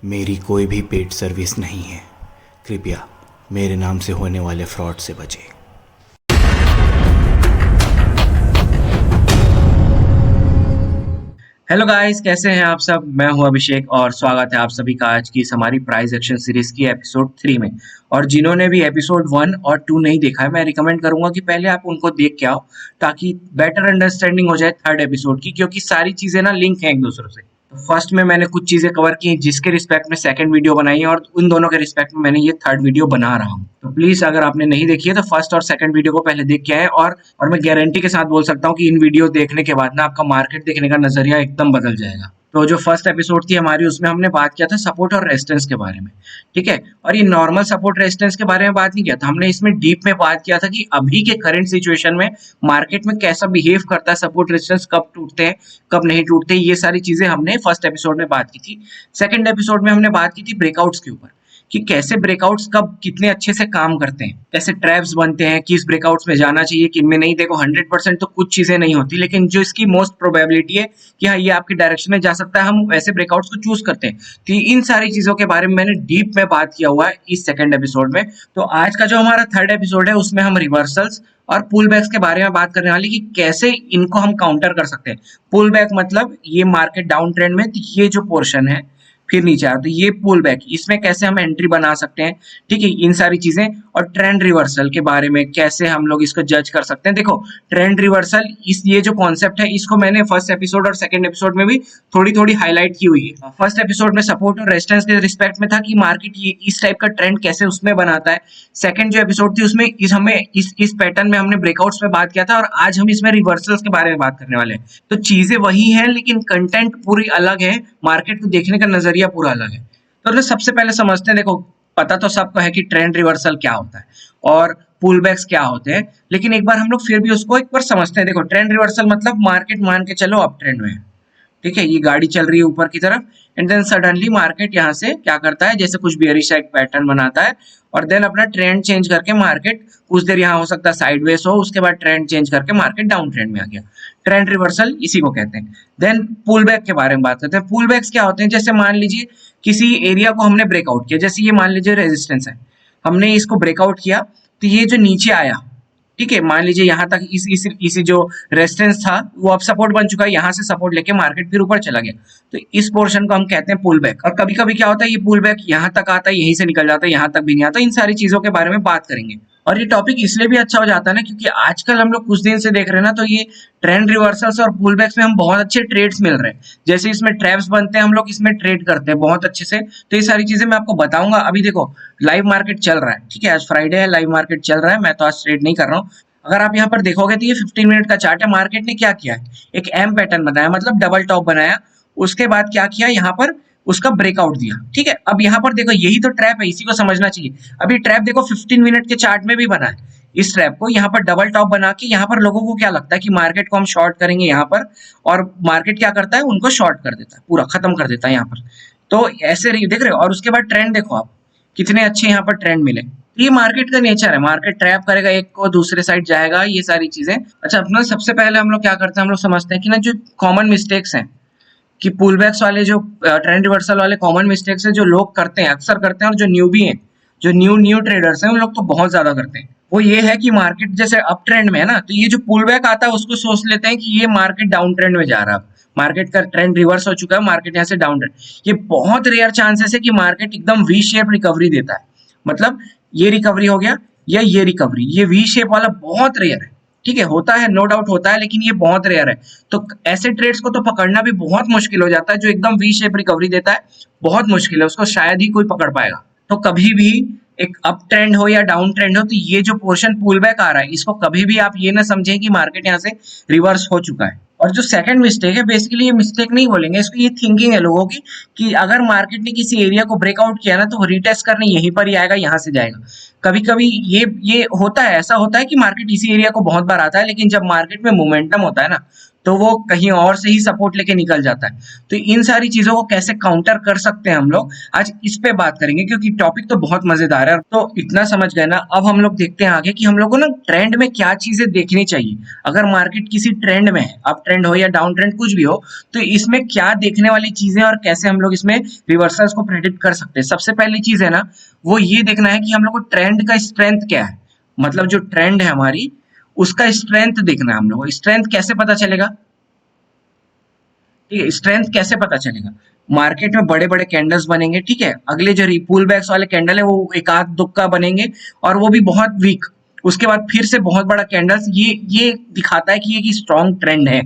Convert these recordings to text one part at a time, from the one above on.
मेरी कोई भी पेड सर्विस नहीं है। कृपया मेरे नाम से होने वाले फ्रॉड से बचें। हेलो गाइस, कैसे हैं आप सब। मैं हूं अभिषेक और स्वागत है आप सभी का आज की इस हमारी प्राइस एक्शन सीरीज की एपिसोड 3 में। और जिन्होंने भी एपिसोड 1 और 2 नहीं देखा है, मैं रिकमेंड करूंगा कि पहले आप उनको देख के आओ ताकि बेटर अंडरस्टैंडिंग हो जाए थर्ड एपिसोड की, क्योंकि सारी चीजें ना लिंक हैं एक दूसरे से। तो फर्स्ट में मैंने कुछ चीजें कवर की जिसके रिस्पेक्ट में सेकंड वीडियो बनाई है और उन दोनों के रिस्पेक्ट में मैंने ये थर्ड वीडियो बना रहा हूँ। तो प्लीज अगर आपने नहीं देखी है तो फर्स्ट और सेकंड वीडियो को पहले देख के आए। और मैं गारंटी के साथ बोल सकता हूँ कि इन वीडियो देखने के बाद ना आपका मार्केट देखने का नजरिया एकदम बदल जाएगा। तो जो फर्स्ट एपिसोड थी हमारी, उसमें हमने बात किया था सपोर्ट और रेजिस्टेंस के बारे में, ठीक है। और ये नॉर्मल सपोर्ट रेजिस्टेंस के बारे में बात नहीं किया था हमने, इसमें डीप में बात किया था कि अभी के करंट सिचुएशन में मार्केट में कैसा बिहेव करता है, सपोर्ट रेजिस्टेंस कब टूटते हैं कब नहीं टूटते, ये सारी चीजें हमने फर्स्ट एपिसोड में बात की थी। सेकंड एपिसोड में हमने बात की थी ब्रेकआउट्स के ऊपर कि कैसे ब्रेकआउट्स कब कितने अच्छे से काम करते हैं, कैसे ट्रैप्स बनते हैं, किस ब्रेकआउट्स में जाना चाहिए किन में नहीं। देखो 100% तो कुछ चीजें नहीं होती, लेकिन जो इसकी मोस्ट प्रोबेबिलिटी है कि हाँ ये आपकी डायरेक्शन में जा सकता है, हम वैसे ब्रेकआउट्स को चूज करते हैं। तो इन सारी चीजों के बारे में मैंने डीप में बात किया हुआ है इस सेकंड एपिसोड में। तो आज का जो हमारा थर्ड एपिसोड है उसमें हम रिवर्सल्स और पुल बैक्स के बारे में बात करने वाली कि कैसे इनको हम काउंटर कर सकते हैं। पुल बैक मतलब ये मार्केट डाउन ट्रेंड में तो ये जो पोर्शन है फिर नीचे आ, तो ये पुल बैक, इसमें कैसे हम एंट्री बना सकते हैं, ठीक है, इन सारी चीजें। और ट्रेंड रिवर्सल के बारे में कैसे हम लोग इसको जज कर सकते हैं। देखो ट्रेंड रिवर्सल ये जो कॉन्सेप्ट है इसको मैंने फर्स्ट एपिसोड और सेकंड एपिसोड में भी थोड़ी थोड़ी हाईलाइट की हुई है। फर्स्ट एपिसोड में सपोर्ट और रेजिस्टेंस के रिस्पेक्ट में था कि मार्केट इस टाइप का ट्रेंड कैसे उसमें बनाता है। सेकंड जो एपिसोड थी उसमें इस पैटर्न में हमने ब्रेकआउट्स में बात किया था, और आज हम इसमें रिवर्सल्स के बारे में बात करने वाले हैं। तो चीजें वही हैं लेकिन कंटेंट पूरी अलग है, मार्केट को देखने का नजरिया पूरा अलग है। तो सबसे पहले समझते हैं। देखो पता तो सबको है कि ट्रेंड रिवर्सल क्या होता है और पुल बैक्स क्या होते हैं, लेकिन एक बार हम लोग फिर भी उसको एक बार समझते हैं। देखो ट्रेंड रिवर्सल मतलब मार्केट मान के चलो अप ट्रेंड में है, ठीक है, ये गाड़ी चल रही है ऊपर की तरफ, एंड देन सडनली मार्केट यहाँ से क्या करता है, जैसे कुछ बेयरिश एक पैटर्न बनाता है और देन अपना ट्रेंड चेंज करके मार्केट कुछ देर यहाँ हो सकता है साइडवेज हो, उसके बाद ट्रेंड चेंज करके मार्केट डाउन ट्रेंड में आ गया। ट्रेंड रिवर्सल इसी को कहते हैं। देन पुल बैक के बारे में बात करते हैं। पुल बैक्स क्या होते हैं, जैसे मान लीजिए किसी एरिया को हमने ब्रेकआउट किया, जैसे ये मान लीजिए रेजिस्टेंस है, हमने इसको ब्रेकआउट किया तो ये जो नीचे आया, ठीक है, मान लीजिए यहाँ तक इस जो रेजिस्टेंस था वो अब सपोर्ट बन चुका है, यहाँ से सपोर्ट लेके मार्केट फिर ऊपर चला गया, तो इस पोर्शन को हम कहते हैं पुल बैक। और कभी कभी क्या होता है, ये पुल बैक यहाँ तक आता है, यहीं से निकल जाता है, यहाँ तक भी नहीं आता। इन सारी चीजों के बारे में बात करेंगे। और ये टॉपिक इसलिए भी अच्छा हो जाता है ना क्योंकि आजकल हम लोग कुछ दिन से देख रहे हैं ना, तो ये ट्रेंड रिवर्सल्स और पुल बैक्स में हम बहुत अच्छे ट्रेड्स मिल रहे हैं। जैसे इसमें ट्रैप्स बनते हैं, हम लोग इसमें ट्रेड करते हैं बहुत अच्छे से। तो ये सारी चीजें मैं आपको बताऊंगा। अभी देखो लाइव मार्केट चल रहा है, ठीक है, आज फ्राइडे है, लाइव मार्केट चल रहा है, मैं तो आज ट्रेड नहीं कर रहा हूँ। अगर आप यहाँ पर देखोगे तो ये 15 मिनट का चार्ट है। मार्केट ने क्या किया है, एक एम पैटर्न बनाया, मतलब डबल टॉप बनाया, उसके बाद क्या किया, यहाँ पर उसका ब्रेकआउट दिया, ठीक है। अब यहाँ पर देखो यही तो ट्रैप है, इसी को समझना चाहिए। अभी ट्रैप देखो 15 मिनट के चार्ट में भी बना है। इस ट्रैप को यहाँ पर डबल टॉप बना के यहाँ पर लोगों को क्या लगता है कि मार्केट को हम शॉर्ट करेंगे यहाँ पर, और मार्केट क्या करता है, उनको शॉर्ट कर देता है, पूरा खत्म कर देता है यहाँ पर। तो ऐसे देख रहे हो। और उसके बाद ट्रेंड देखो आप, कितने अच्छे यहाँ पर ट्रेंड मिले। ये मार्केट का नेचर है, मार्केट ट्रैप करेगा एक को, दूसरे साइड जाएगा, ये सारी चीजें। अच्छा अपना सबसे पहले हम लोग क्या करते हैं, हम लोग समझते हैं कि ना जो कॉमन मिस्टेक्स हैं, कि पुल बैक्स वाले जो ट्रेंड रिवर्सल वाले कॉमन मिस्टेक्स हैं जो लोग करते हैं, अक्सर करते हैं, और जो न्यूबी हैं, जो न्यू ट्रेडर्स हैं, उन लोग तो बहुत ज्यादा करते हैं। वो ये है कि मार्केट जैसे अप ट्रेंड में है ना, तो ये जो पुल बैक आता है उसको सोच लेते हैं कि ये मार्केट डाउन ट्रेंड में जा रहा है, मार्केट का ट्रेंड रिवर्स हो चुका है, मार्केट यहाँ से डाउन ट्रेंड। ये बहुत रेयर चांसेस है कि मार्केट एकदम वी शेप रिकवरी देता है, मतलब ये रिकवरी हो गया या ये रिकवरी, ये वी शेप वाला बहुत रेयर है, ठीक है। होता है, नो डाउट होता है, लेकिन ये बहुत रेयर है। तो ऐसे ट्रेड्स को तो पकड़ना भी बहुत मुश्किल हो जाता है, जो एकदम वी शेप रिकवरी देता है, बहुत मुश्किल है, उसको शायद ही कोई पकड़ पाएगा। तो कभी भी एक अप ट्रेंड हो या डाउन ट्रेंड हो, तो ये जो पोर्शन पुल बैक आ रहा है, इसको कभी भी आप ये ना समझें कि मार्केट यहाँ से रिवर्स हो चुका है। और जो सेकंड मिस्टेक है, बेसिकली ये मिस्टेक नहीं बोलेंगे इसको, ये थिंकिंग है लोगों की कि अगर मार्केट ने किसी एरिया को ब्रेकआउट किया ना, तो वो रिटेस्ट करने यहीं पर ही आएगा, यहाँ से जाएगा। कभी कभी ये होता है, ऐसा होता है कि मार्केट इसी एरिया को बहुत बार आता है, लेकिन जब मार्केट में मोमेंटम होता है ना, तो वो कहीं और से ही सपोर्ट लेके निकल जाता है। तो इन सारी चीजों को कैसे काउंटर कर सकते हैं हम लोग, आज इस पे बात करेंगे, क्योंकि टॉपिक तो बहुत मजेदार है। तो इतना समझ गए ना, अब हम लोग देखते हैं आगे कि हम लोग को ना ट्रेंड में क्या चीजें देखनी चाहिए। अगर मार्केट किसी ट्रेंड में है, अप ट्रेंड हो या डाउन ट्रेंड कुछ भी हो, तो इसमें क्या देखने वाली चीजें और कैसे हम लोग इसमें रिवर्सल्स को प्रेडिक्ट कर सकते हैं। सबसे पहली चीज है ना, वो ये देखना है कि हम लोग को ट्रेंड का स्ट्रेंथ क्या है। मतलब जो ट्रेंड है हमारी, उसका स्ट्रेंथ देखना है हम लोग को। स्ट्रेंथ कैसे पता चलेगा, ठीक है, स्ट्रेंथ कैसे पता चलेगा। मार्केट में बड़े बड़े कैंडल्स बनेंगे, ठीक है, अगले जो पुल बैक्स वाले कैंडल है वो एक आध दुक्का बनेंगे और वो भी बहुत वीक, उसके बाद फिर से बहुत बड़ा कैंडल्स, ये दिखाता है कि ये स्ट्रॉन्ग ट्रेंड है।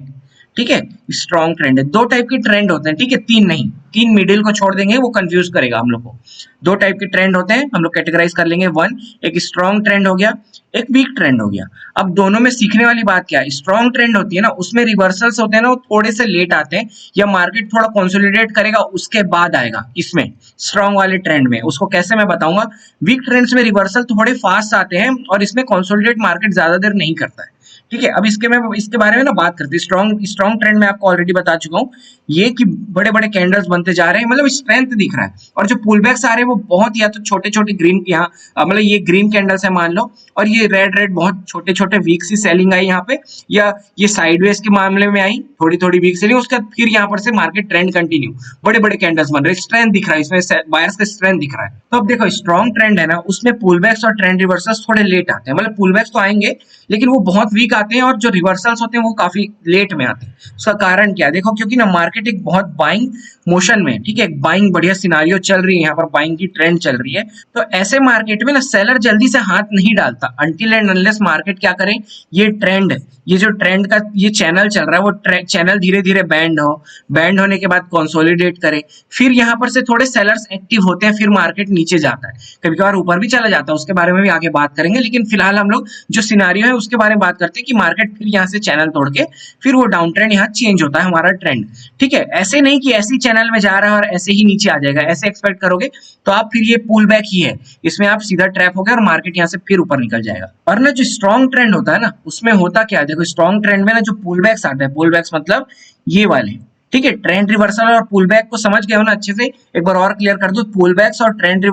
ठीक है, स्ट्रॉन्ग ट्रेंड है। दो टाइप के ट्रेंड होते हैं, ठीक है, तीन नहीं, तीन मिडिल को छोड़ देंगे, वो कंफ्यूज करेगा हम लोग को। दो टाइप के ट्रेंड होते हैं, हम लोग कैटेगराइज कर लेंगे। वन, एक स्ट्रॉन्ग ट्रेंड हो गया, एक वीक ट्रेंड हो गया। अब दोनों में सीखने वाली बात क्या है, स्ट्रॉन्ग ट्रेंड होती है ना, उसमें रिवर्सल्स होते हैं ना, वो थोड़े से लेट आते हैं, या मार्केट थोड़ा कंसोलिडेट करेगा उसके बाद आएगा। इसमें स्ट्रॉन्ग वाले ट्रेंड में उसको कैसे मैं बताऊंगा। वीक ट्रेंड्स में रिवर्सल थोड़े फास्ट आते हैं और इसमें कंसोलिडेट मार्केट ज्यादा देर नहीं करता है। ठीक है, अब इसके बारे में ना बात करते हैं। स्ट्रॉन्ग ट्रेंड में आपको ऑलरेडी बता चुका हूँ, ये कि बड़े बड़े कैंडल्स बनते जा रहे हैं, मतलब स्ट्रेंथ दिख रहा है। और जो पुल बैक्स आ रहे हैं वो बहुत, या तो छोटे छोटे ग्रीन, यहाँ मतलब ये ग्रीन कैंडल्स है मान लो, और ये रेड बहुत छोटे छोटे वीक सी सेलिंग आई यहाँ पे, या ये साइडवेज के मामले में आई थोड़ी थोड़ी वीक सेलिंग, उसके बाद फिर यहाँ पर से मार्केट ट्रेंड कंटिन्यू, बड़े बड़े कैंडल्स बन रहे हैं, स्ट्रेंथ दिख रहा है इसमें, बायर्स का स्ट्रेंथ दिख रहा है। तो अब देखो, स्ट्रॉन्ग ट्रेंड है ना, उसमें पुल बैक्स और ट्रेंड रिवर्सल्स थोड़े लेट आते हैं। मतलब पुल बैक्स तो आएंगे लेकिन वो बहुत वीक आते हैं, और जो रिवर्सल्स होते हैं वो काफी लेट में आते हैं। उसका कारण क्या है, देखो, क्योंकि ना मार्केट एक बहुत बाइंग मोशन में, ठीक है, बाइंग बढ़िया सिनारियो चल रही है, यहाँ पर बाइंग की ट्रेंड चल रही है। तो ऐसे मार्केट में ना सेलर जल्दी से हाथ नहीं डालता अनटिल एंड अनलेस मार्केट क्या करे, ये ट्रेंड, ये जो ट्रेंड का ये चैनल चल रहा है, वो चैनल धीरे धीरे बैंड होने के बाद कंसोलिडेट करे, फिर यहाँ पर से थोड़े सेलर्स एक्टिव होते हैं, फिर मार्केट नीचे जाता है, कभी कभार ऊपर भी चला जाता है, उसके बारे में भी आगे बात करेंगे। लेकिन फिलहाल हम लोग जो सिनारियो है उसके बारे में बात करते हैं कि मार्केट फिर यहाँ से चैनल तोड़ के फिर वो डाउन ट्रेंड यहाँ चेंज होता है हमारा ट्रेंड। ठीक है, ऐसे नहीं कि ऐसी चैनल में जा रहा है और ऐसे ही नीचे आ जाएगा, ऐसे एक्सपेक्ट करोगे तो आप फिर ये पुल बैक ही है, इसमें आप सीधा ट्रैप हो गए और मार्केट यहाँ से फिर ऊपर निकल जाएगा। और ना जो स्ट्रॉन्ग ट्रेंड होता है ना, उसमें होता क्या है, देखो, स्ट्रॉन्ग ट्रेंड में ना जो पुल बैक्स आते हैं, पुल बैक्स मतलब ये वाले, ठीक है, ट्रेंड रिवर्सल और पुल बैक को समझ गए हो ना अच्छे से, एक बार और क्लियर कर दो, पुल बैक्स और ट्रेंड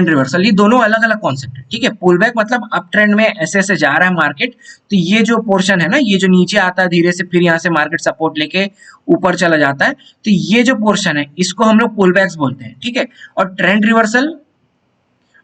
रिवर्सल ये दोनों अलग अलग कॉन्सेप्ट है। ठीक है, पुल बैक मतलब अप ट्रेंड में ऐसे ऐसे जा रहा है मार्केट, तो ये जो पोर्शन है ना, ये जो नीचे आता है धीरे से, फिर यहाँ से मार्केट सपोर्ट लेके ऊपर चला जाता है, तो ये जो पोर्शन है इसको हम लोग पुल बैक्स बोलते हैं। ठीक है, और ट्रेंड रिवर्सल,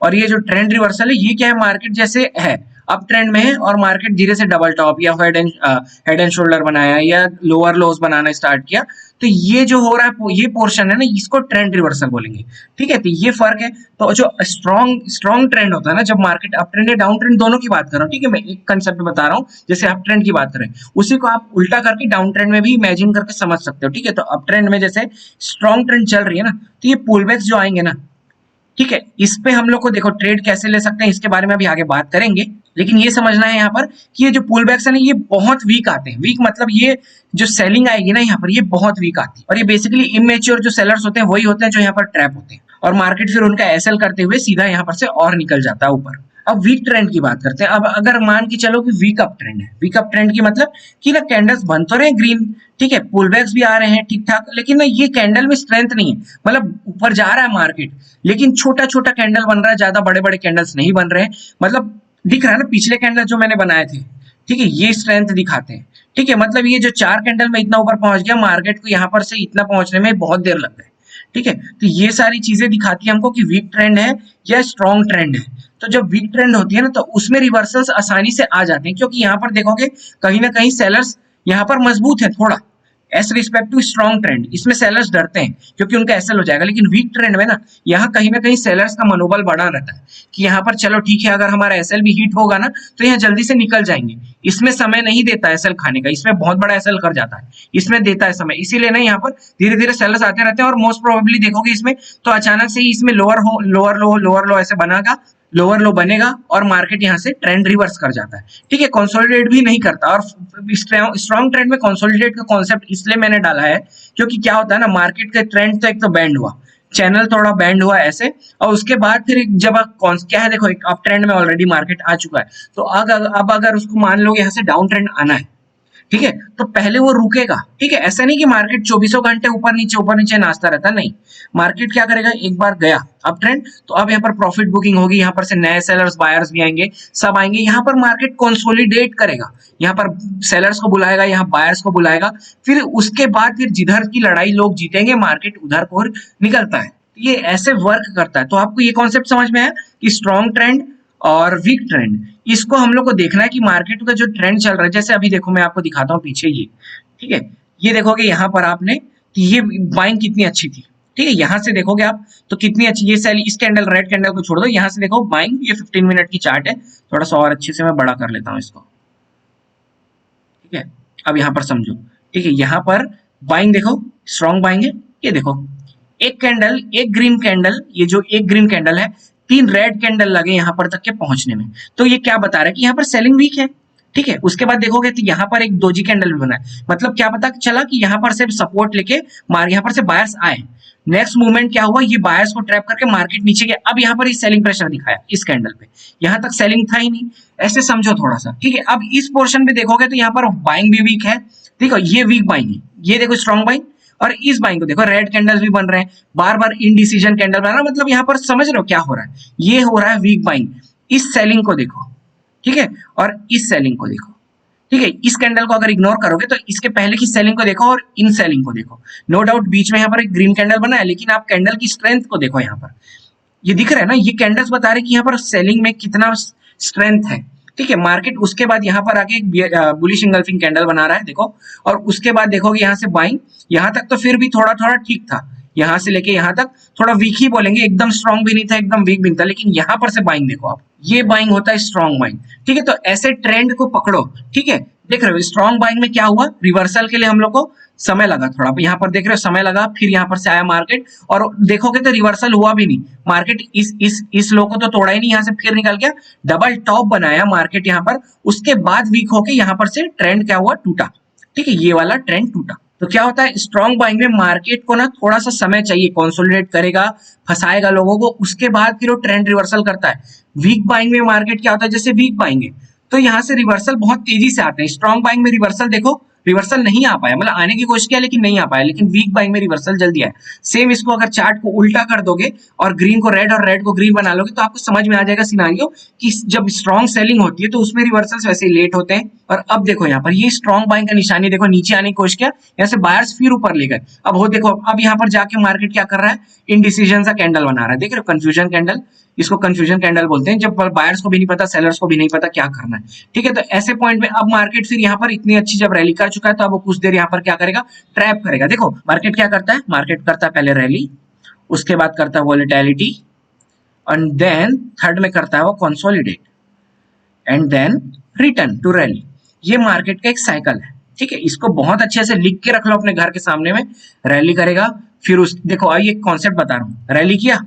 और ये जो ट्रेंड रिवर्सल है ये क्या है, मार्केट जैसे है अप ट्रेंड में है और मार्केट धीरे से डबल टॉप या हेड एंड शोल्डर बनाया या लोअर लोज बनाना स्टार्ट किया, तो ये जो हो रहा है ये पोर्शन है ना, इसको ट्रेंड रिवर्सल बोलेंगे। ठीक है, तो ये फर्क है। तो जो स्ट्रॉन्ग ट्रेंड होता है ना, जब मार्केट अप ट्रेंड या डाउन ट्रेंड दोनों की बात कर रहा हूँ, ठीक है, मैं एक कंसेप्ट बता रहा हूँ, जैसे अप ट्रेंड की बात करें उसी को आप उल्टा करके डाउन ट्रेंड में भी इमेजिन करके समझ सकते हो। ठीक है, तो अप ट्रेंड में जैसे स्ट्रॉन्ग ट्रेंड चल रही है ना, तो ये पुलबैक्स जो आएंगे ना, ठीक है, इस पे हम लोग को देखो ट्रेड कैसे ले सकते हैं इसके बारे में अभी आगे बात करेंगे। लेकिन ये समझना है यहाँ पर कि ये जो पुल बैक्स है ना, ये बहुत वीक आते हैं। वीक मतलब ये जो सेलिंग आएगी ना यहाँ पर, ये बहुत वीक आती है, और ये बेसिकली इमेच्योर जो सेलर्स होते हैं वही होते हैं जो यहाँ पर ट्रैप होते हैं, और मार्केट फिर उनका एसएल करते हुए सीधा यहाँ पर से और निकल जाता है ऊपर। अब वीक ट्रेंड की बात करते हैं। अब अगर मान के चलो कि वीक अप ट्रेंड है, वीक अप ट्रेंड की मतलब कि ना कैंडल्स बन तो रहे हैं ग्रीन, ठीक है, पुल बैक्स भी आ रहे हैं ठीक ठाक, लेकिन ना ये कैंडल में स्ट्रेंथ नहीं है, मतलब ऊपर जा रहा है मार्केट लेकिन छोटा छोटा कैंडल बन रहा है, ज्यादा बड़े बड़े कैंडल्स नहीं बन रहे हैं। मतलब दिख रहा है ना, पिछले कैंडल जो मैंने बनाए थे, ठीक है, ये स्ट्रेंथ दिखाते हैं। ठीक है, मतलब ये जो 4 कैंडल में इतना ऊपर पहुंच गया, मार्केट को यहाँ पर से इतना पहुंचने में बहुत देर लग गई। ठीक है, तो ये सारी चीजें दिखाती है हमको कि वीक ट्रेंड है या स्ट्रॉन्ग ट्रेंड है। तो जब वीक ट्रेंड होती है ना, तो उसमें रिवर्सल्स आसानी से आ जाते हैं, क्योंकि यहाँ पर देखोगे कहीं ना कहीं सेलर्स यहाँ पर मजबूत है थोड़ा as respect to strong trend, इसमें सेलर्स डरते हैं क्योंकि उनका एसएल हो जाएगा। लेकिन वीक ट्रेंड में ना, यहाँ कहीं ना कहीं सेलर्स का मनोबल बढ़ा रहता है कि यहाँ पर चलो ठीक है, अगर हमारा एसएल भी हिट होगा ना तो यहाँ जल्दी से निकल जाएंगे। इसमें समय नहीं देता एसएल खाने का, इसमें बहुत बड़ा एसएल कर जाता है, इसमें देता है समय, इसीलिए ना यहाँ पर धीरे धीरे सेलर्स आते रहते हैं। और मोस्ट प्रोबेबली देखोगे इसमें तो अचानक से ही इसमें लोअर लो ऐसे बनागा, लोअर लो बनेगा और मार्केट यहाँ से ट्रेंड रिवर्स कर जाता है। ठीक है, कंसोलिडेट भी नहीं करता। और स्ट्रॉन्ग ट्रेंड में कंसोलिडेट का कॉन्सेप्ट इसलिए मैंने डाला है क्योंकि क्या होता है ना, मार्केट का ट्रेंड तो एक तो बैंड हुआ, चैनल थोड़ा बैंड हुआ ऐसे, और उसके बाद फिर जब क्या है, देखो एक अप ट्रेंड में ऑलरेडी मार्केट आ चुका है, तो अब अगर उसको मान लो यहाँ से डाउन ट्रेंड आना है, ठीक है, तो पहले वो रुकेगा, ठीक है, ऐसा नहीं कि मार्केट चौबीसों घंटे ऊपर नीचे नाचता रहता, नहीं, मार्केट क्या करेगा, एक बार गया अप ट्रेंड तो अब यहाँ पर प्रॉफिट बुकिंग होगी, यहाँ पर से नए सेलर्स बायर्स भी आएंगे, सब आएंगे, यहाँ पर मार्केट कंसोलिडेट करेगा, यहाँ पर सेलर्स को बुलाएगा, यहाँ बायर्स को बुलाएगा, फिर उसके बाद फिर जिधर की लड़ाई लोग जीतेंगे मार्केट उधर को निकलता है, ये ऐसे वर्क करता है। तो आपको ये कॉन्सेप्ट समझ में आया कि स्ट्रॉन्ग ट्रेंड और वीक ट्रेंड, इसको हम लोग को देखना है कि मार्केट का जो ट्रेंड चल रहा है, जैसे अभी देखो मैं आपको दिखाता हूँ पीछे ये, ठीक है, ये देखोगे यहाँ पर आपने कि ये बाइंग कितनी अच्छी थी, ठीक है, यहाँ से देखोगे आप तो कितनी अच्छी, ये सेल, इस कैंडल रेड कैंडल को छोड़ दो, यहाँ से देखो बाइंग, ये 15 मिनट की चार्ट है, थोड़ा सा और अच्छे से मैं बड़ा कर लेता हूँ इसको, ठीक है, अब यहाँ पर समझो, ठीक है, यहाँ पर बाइंग देखो, स्ट्रॉन्ग बाइंग है, ये देखो एक कैंडल, एक ग्रीन कैंडल, ये जो एक ग्रीन कैंडल है, 3 रेड कैंडल लगे यहाँ पर तक के पहुंचने में, तो ये क्या बता रहा है कि यहाँ पर सेलिंग वीक है, ठीक है, उसके बाद देखोगे तो यहाँ पर एक दोजी कैंडल भी बना है, मतलब क्या पता चला कि यहाँ पर से सपोर्ट लेके यहाँ पर से बायर्स आए, नेक्स्ट मूवमेंट क्या हुआ, ये बायर्स को ट्रैप करके मार्केट नीचे गया, अब यहाँ पर ये सेलिंग प्रेशर दिखाया इस कैंडल पे, यहाँ तक सेलिंग था ही नहीं, ऐसे समझो थोड़ा सा, ठीक है, अब इस पोर्शन पे देखोगे तो यहाँ पर बाइंग भी वीक है, ठीक है, ये वीक बाइंग है, ये देखो स्ट्रॉन्ग बाइंग, और इस बाइंग को देखो रेड कैंडल्स भी बन रहे हैं, बार बार इनडिसीजन कैंडल बन रहा है, मतलब यहाँ पर समझ रहे हो क्या हो रहा है, ये हो रहा है वीक बाइंग, इस सेलिंग को देखो, ठीक है, और इस सेलिंग को देखो, ठीक है, इस कैंडल को अगर इग्नोर करोगे तो इसके पहले की सेलिंग को देखो और इन सेलिंग को देखो, नो डाउट बीच में यहाँ पर एक ग्रीन कैंडल बना है, लेकिन आप कैंडल की स्ट्रेंथ को देखो, यहाँ पर ये दिख रहा है ना, ये कैंडल्स बता रहे कि यहाँ पर सेलिंग में कितना स्ट्रेंथ है, ठीक है, मार्केट उसके बाद यहाँ पर आके एक बुलिश इंगल्फिंग कैंडल बना रहा है देखो, और उसके बाद देखोगे यहाँ से बाइंग, यहाँ तक तो फिर भी थोड़ा थोड़ा ठीक था, यहाँ से लेके यहाँ तक थोड़ा वीक ही बोलेंगे, एकदम स्ट्रॉन्ग भी नहीं था, एकदम वीक भी नहीं था, लेकिन यहाँ पर से बाइंग देखो आप, ये बाइंग होता है स्ट्रॉन्ग बाइंग, ठीक है, तो ऐसे ट्रेंड को पकड़ो, ठीक है, देख रहे हो स्ट्रॉन्ग बाइंग में क्या हुआ, रिवर्सल के लिए हम लोग को समय लगा थोड़ा, यहाँ पर देख रहे हो समय लगा, फिर यहाँ पर से आया मार्केट, और देखोगे तो रिवर्सल हुआ भी नहीं, मार्केट इस लो को तो तोड़ा ही नहीं, यहाँ से फिर निकल गया, डबल टॉप बनाया मार्केट यहाँ पर, उसके बाद वीक होके यहाँ पर से ट्रेंड क्या हुआ, टूटा, ठीक है, ये वाला ट्रेंड टूटा। तो क्या होता है स्ट्रॉन्ग बाइंग में मार्केट को ना थोड़ा सा समय चाहिए, कंसोलिडेट करेगा, फंसाएगा लोगों को, उसके बाद फिर वो ट्रेंड रिवर्सल करता है। वीक बाइंग में मार्केट क्या होता है, जैसे वीक बाइंग है तो यहाँ से रिवर्सल बहुत तेजी से आते हैं, स्ट्रॉन्ग बाइंग में रिवर्सल देखो, रिवर्सल नहीं आ पाया, मतलब आने की कोशिश किया लेकिन नहीं आ पाया, लेकिन वीक बाइंग में रिवर्सल जल्दी आया। सेम इसको अगर चार्ट को उल्टा कर दोगे और ग्रीन को रेड और रेड को ग्रीन बना लोगे तो आपको समझ में आ जाएगा सिनारियो कि जब स्ट्रॉन्ग सेलिंग होती है तो उसमें रिवर्सल्स वैसे ही लेट होते हैं। और अब देखो यहाँ पर ये स्ट्रॉन्ग बाइंग का निशानी देखो, नीचे आने की कोशिश किया, यहाँ से बायर्स फिर ऊपर ले गए, अब हो देखो अब यहाँ पर जाके मार्केट क्या कर रहा है, इनडिसीजन सा कैंडल बना रहा है, देख रहे हो कंफ्यूजन कैंडल, इसको कंफ्यूजन कैंडल बोलते हैं, जब बायर्स को भी नहीं पता, सेलर्स को भी नहीं पता क्या करना है, ठीक है। तो ऐसे पॉइंट पे अब मार्केट फिर यहाँ पर इतनी अच्छी जब रैली कर चुका है तो अब वो कुछ देर यहाँ पर क्या करेगा, ट्रैप करेगा। देखो मार्केट क्या करता है, मार्केट करता है पहले रैली, उसके बाद करता है वॉलेटिलिटी, एंड देन थर्ड में करता है वो consolidate, and then return to rally. ये मार्केट का एक साइकिल है, ठीक है, इसको बहुत अच्छे से लिख के रख लो अपने घर के सामने में, रैली करेगा, फिर उस देखो आई एक कॉन्सेप्ट बता रहा हूँ, रैली किया,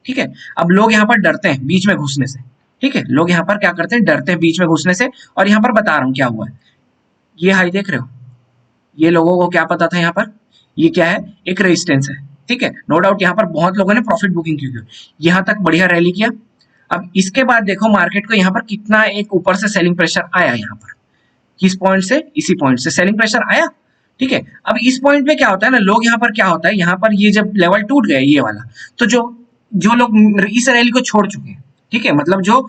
ठीक है, अब लोग यहाँ पर डरते हैं बीच में घुसने से, ठीक है, लोग यहाँ पर क्या करते हैं, डरते हैं बीच में घुसने से, और यहाँ पर बता रहा हूँ क्या हुआ है, ये हाई देख रहे हो, ये लोगों को क्या पता था यहाँ पर, ये क्या है, एक रेजिस्टेंस है, ठीक है, नो डाउट यहाँ पर बहुत लोगों ने प्रॉफिट बुकिंग की, यहाँ तक बढ़िया रैली किया। अब इसके बाद देखो मार्केट को यहाँ पर कितना एक ऊपर से सेलिंग प्रेशर आया, यहाँ पर किस पॉइंट से, इसी पॉइंट से सेलिंग प्रेशर आया, ठीक है। अब इस पॉइंट पे क्या होता है ना, लोग यहाँ पर क्या होता है, यहाँ पर ये जब लेवल टूट गया ये वाला, तो जो लोग इस रैली को छोड़ चुके हैं, ठीक है, मतलब जो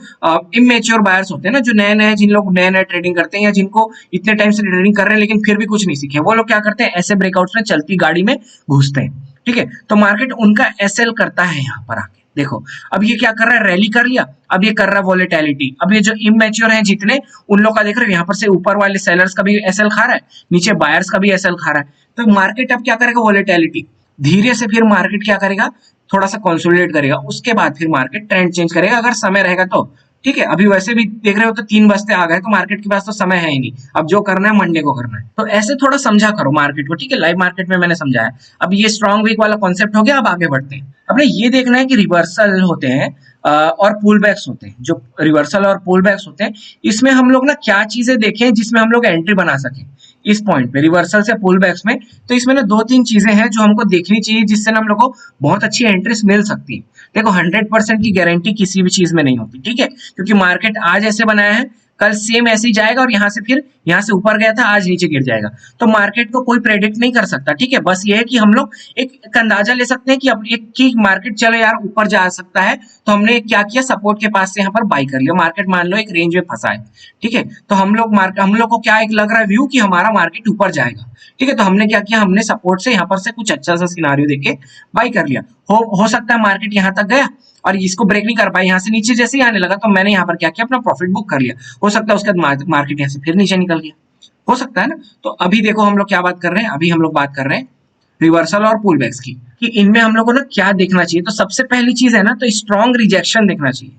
इमेच्योर बायर्स होते हैं ना, जो नए नए जिन लोग नए नए ट्रेडिंग करते हैं या जिनको इतने टाइम से ट्रेडिंग कर रहे हैं लेकिन फिर भी कुछ नहीं सीखे, वो लोग क्या करते हैं, ऐसे ब्रेकआउट्स में चलती गाड़ी में घुसते हैं, ठीक है। तो मार्केट उनका एसएल करता है यहाँ पर आके, देखो अब ये क्या कर रहा है, रैली कर लिया, अब ये कर रहा है वॉलेटिलिटी, अब ये जो इमेच्योर हैं जितने, उन लोग का देख रहे हो यहाँ पर से ऊपर वाले सेलर्स का भी एसएल खा रहा है, नीचे बायर्स का भी एसएल खा रहा है, तो मार्केट अब क्या करेगा, वॉलेटिलिटी धीरे से फिर मार्केट क्या करेगा, थोड़ा सा कंसोलिडेट करेगा, उसके बाद फिर मार्केट ट्रेंड चेंज करेगा अगर समय रहेगा तो, ठीक है। अभी वैसे भी देख रहे हो तो 3 बजते आ गए, तो मार्केट के पास तो समय है ही नहीं, अब जो करना है मंडे को करना है, तो ऐसे थोड़ा समझा करो मार्केट को, ठीक है, लाइव मार्केट में मैंने समझाया। अब ये स्ट्रॉन्ग वीक वाला कॉन्सेप्ट हो गया, अब आगे बढ़ते हैं। अपने ये देखना है कि रिवर्सल होते हैं और पुल बैक्स होते हैं, जो रिवर्सल और पुल बैक्स होते हैं इसमें हम लोग ना क्या चीजें देखें जिसमें हम लोग एंट्री बना सकें इस पॉइंट पे, रिवर्सल से पुल बैक्स में। तो इसमें ना 2-3 चीजें हैं जो हमको देखनी चाहिए जिससे ना हम लोग को बहुत अच्छी एंट्रीज मिल सकती है। देखो 100% की गारंटी किसी भी चीज में नहीं होती, ठीक है, क्योंकि मार्केट आज ऐसे बनाया है, कल सेम ऐसे ही जाएगा और यहाँ से फिर यहाँ से ऊपर गया था, आज नीचे गिर जाएगा। तो मार्केट को कोई प्रेडिक्ट नहीं कर सकता, ठीक है। बस ये है कि हम लोग एक अंदाजा ले सकते हैं कि अब एक की मार्केट चलो यार ऊपर जा सकता है, तो हमने क्या किया, सपोर्ट के पास से यहाँ पर बाई कर लिया। मार्केट मान लो एक रेंज में फंसा है, ठीक है। तो हम लोग को क्या एक लग रहा है व्यू कि हमारा मार्केट ऊपर जाएगा, ठीक है। तो हमने क्या किया, हमने सपोर्ट से यहाँ पर से कुछ अच्छा सा सिनारियो देके बाई कर लिया। हो सकता है मार्केट यहाँ तक गया और इसको ब्रेक नहीं कर पाया, यहाँ से नीचे जैसे ही आने लगा तो मैंने यहाँ पर क्या किया, अपना प्रॉफिट बुक कर लिया। हो सकता है उसके बाद मार्केट यहाँ से फिर नीचे निकल गया, हो सकता है ना। तो अभी देखो हम लोग क्या बात कर रहे हैं, अभी हम लोग बात कर रहे हैं रिवर्सल और पुल बैक्स की, कि इनमें हम लोग को ना क्या देखना चाहिए। तो सबसे पहली चीज है ना, तो स्ट्रॉन्ग रिजेक्शन देखना चाहिए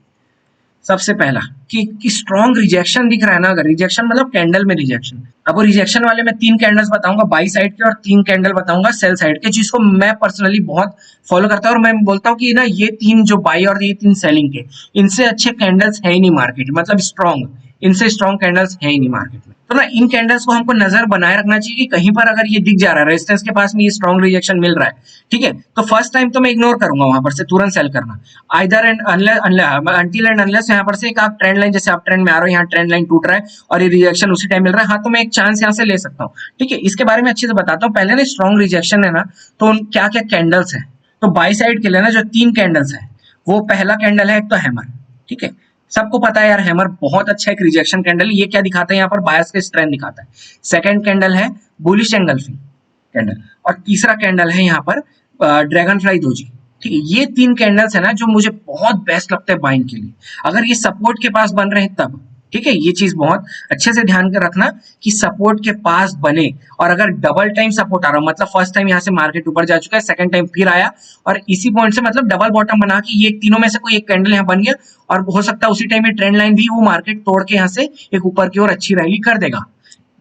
सबसे पहला, कि स्ट्रॉन्ग रिजेक्शन दिख रहा है ना, अगर रिजेक्शन मतलब कैंडल में रिजेक्शन। अब वो रिजेक्शन वाले मैं 3 कैंडल्स बताऊंगा बाई साइड के और 3 कैंडल बताऊंगा सेल साइड के, जिसको मैं पर्सनली बहुत फॉलो करता हूँ। और मैं बोलता हूँ कि ना ये 3 जो बाई और ये 3 सेलिंग के, इनसे अच्छे कैंडल्स है ही नहीं मार्केट, मतलब स्ट्रॉन्ग, इनसे स्ट्रॉन्ग कैंडल्स है ही नहीं मार्केट में। तो ना इन कैंडल्स को हमको नजर बनाए रखना चाहिए कि कहीं पर अगर ये दिख जा रहा है रेजिस्टेंस के पास में, ये स्ट्रॉन्ग रिजेक्शन मिल रहा है, ठीक है। तो फर्स्ट टाइम तो मैं इग्नोर करूंगा, वहां पर से तुरंत सेल करना, either and until and unless यहाँ पर से एक आप ट्रेंड लाइन, जैसे आप ट्रेंड में आ रहे हो, यहाँ ट्रेंड लाइन टूट रहा है और ये रिजेक्शन उसी टाइम मिल रहा है, हाँ तो मैं एक चांस यहाँ से ले सकता हूँ, ठीक है। इसके बारे में अच्छे से बताता हूँ। पहले ना स्ट्रॉन्ग रिजेक्शन है ना, तो क्या क्या कैंडल्स है। तो बाई साइड के लिए ना जो 3 कैंडल्स है, वो पहला कैंडल है एक तो हैमर, ठीक है। सबको पता है यार हैमर बहुत अच्छा एक रिजेक्शन कैंडल है। ये क्या दिखाता है, यहाँ पर बायर्स का स्ट्रेंथ दिखाता है। सेकंड कैंडल है बुलिश एंगल्फिंग कैंडल, और तीसरा कैंडल है यहाँ पर ड्रैगन फ्लाई दोजी, ठीक है। ये 3 कैंडल्स है ना जो मुझे बहुत बेस्ट लगता है बाइंग के लिए, अगर ये सपोर्ट के पास बन रहे हैं तब, ठीक है। ये चीज बहुत अच्छे से ध्यान कर रखना कि सपोर्ट के पास बने, और अगर डबल टाइम सपोर्ट आ रहा हो, मतलब फर्स्ट टाइम यहाँ से मार्केट ऊपर जा चुका है, सेकंड टाइम फिर आया और इसी पॉइंट से मतलब डबल बॉटम बना के ये तीनों में से कोई एक कैंडल यहाँ बन गया, और हो सकता है उसी टाइम ये ट्रेंड लाइन भी वो मार्केट तोड़ के यहाँ से एक ऊपर की ओर अच्छी रैली कर देगा।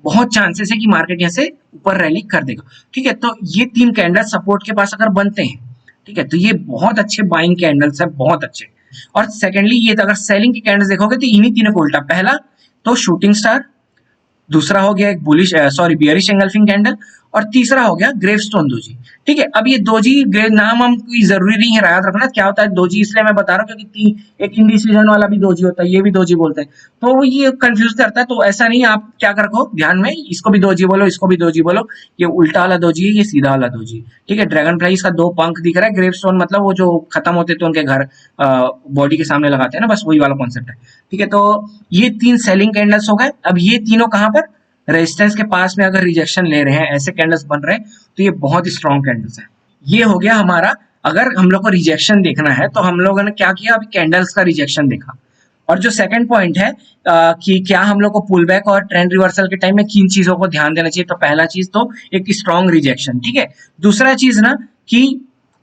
बहुत चांसेस है कि मार्केट यहाँ से ऊपर रैली कर देगा, ठीक है। तो ये 3 कैंडल सपोर्ट के पास अगर बनते हैं, ठीक है, तो ये बहुत अच्छे बाइंग कैंडल्स है, बहुत अच्छे। और सेकेंडली ये अगर सेलिंग के कैंडल्स देखोगे तो इन्हीं तीनों को उल्टा, पहला तो शूटिंग स्टार, दूसरा हो गया एक बुलिश बियरिश एंगल्फिंग कैंडल, और तीसरा हो गया ग्रेवस्टोन दोजी, ठीक है। अब ये दोजी नाम हम कोई जरूरी नहीं है याद रखना क्या होता है दोजी, इसलिए मैं बता रहा हूँ क्योंकि एक इंडिसीजन वाला भी दोजी होता है, ये भी दोजी बोलते हैं, तो वो ये कंफ्यूज करता है। तो ऐसा नहीं, आप क्या रखो ध्यान में, इसको भी दोजी बोलो, इसको भी दोजी बोलो, ये उल्टा वाला दोजी है, ये सीधा वाला दोजी, ठीक है। ड्रैगन फ्लाई इसका 2 पंख दिख रहा है, ग्रेवस्टोन मतलब वो जो खत्म होते तो उनके घर बॉडी के सामने लगाते हैं ना, बस वही वाला कॉन्सेप्ट है, ठीक है। तो ये 3 सेलिंग कैंडल्स हो गए। अब ये तीनों कहाँ पर, रेजिस्टेंस के पास में अगर रिजेक्शन ले रहे हैं, ऐसे कैंडल्स बन रहे हैं, तो ये बहुत स्ट्रॉन्ग कैंडल्स है। ये हो गया हमारा, अगर हम लोग को रिजेक्शन देखना है तो हम लोगों ने क्या किया, अभी कैंडल्स का रिजेक्शन देखा। और जो सेकंड पॉइंट है कि क्या हम लोग को पुल बैक और ट्रेंड रिवर्सल के टाइम में किन चीजों को ध्यान देना चाहिए, तो पहला चीज तो एक स्ट्रॉन्ग रिजेक्शन, ठीक है। दूसरा चीज ना कि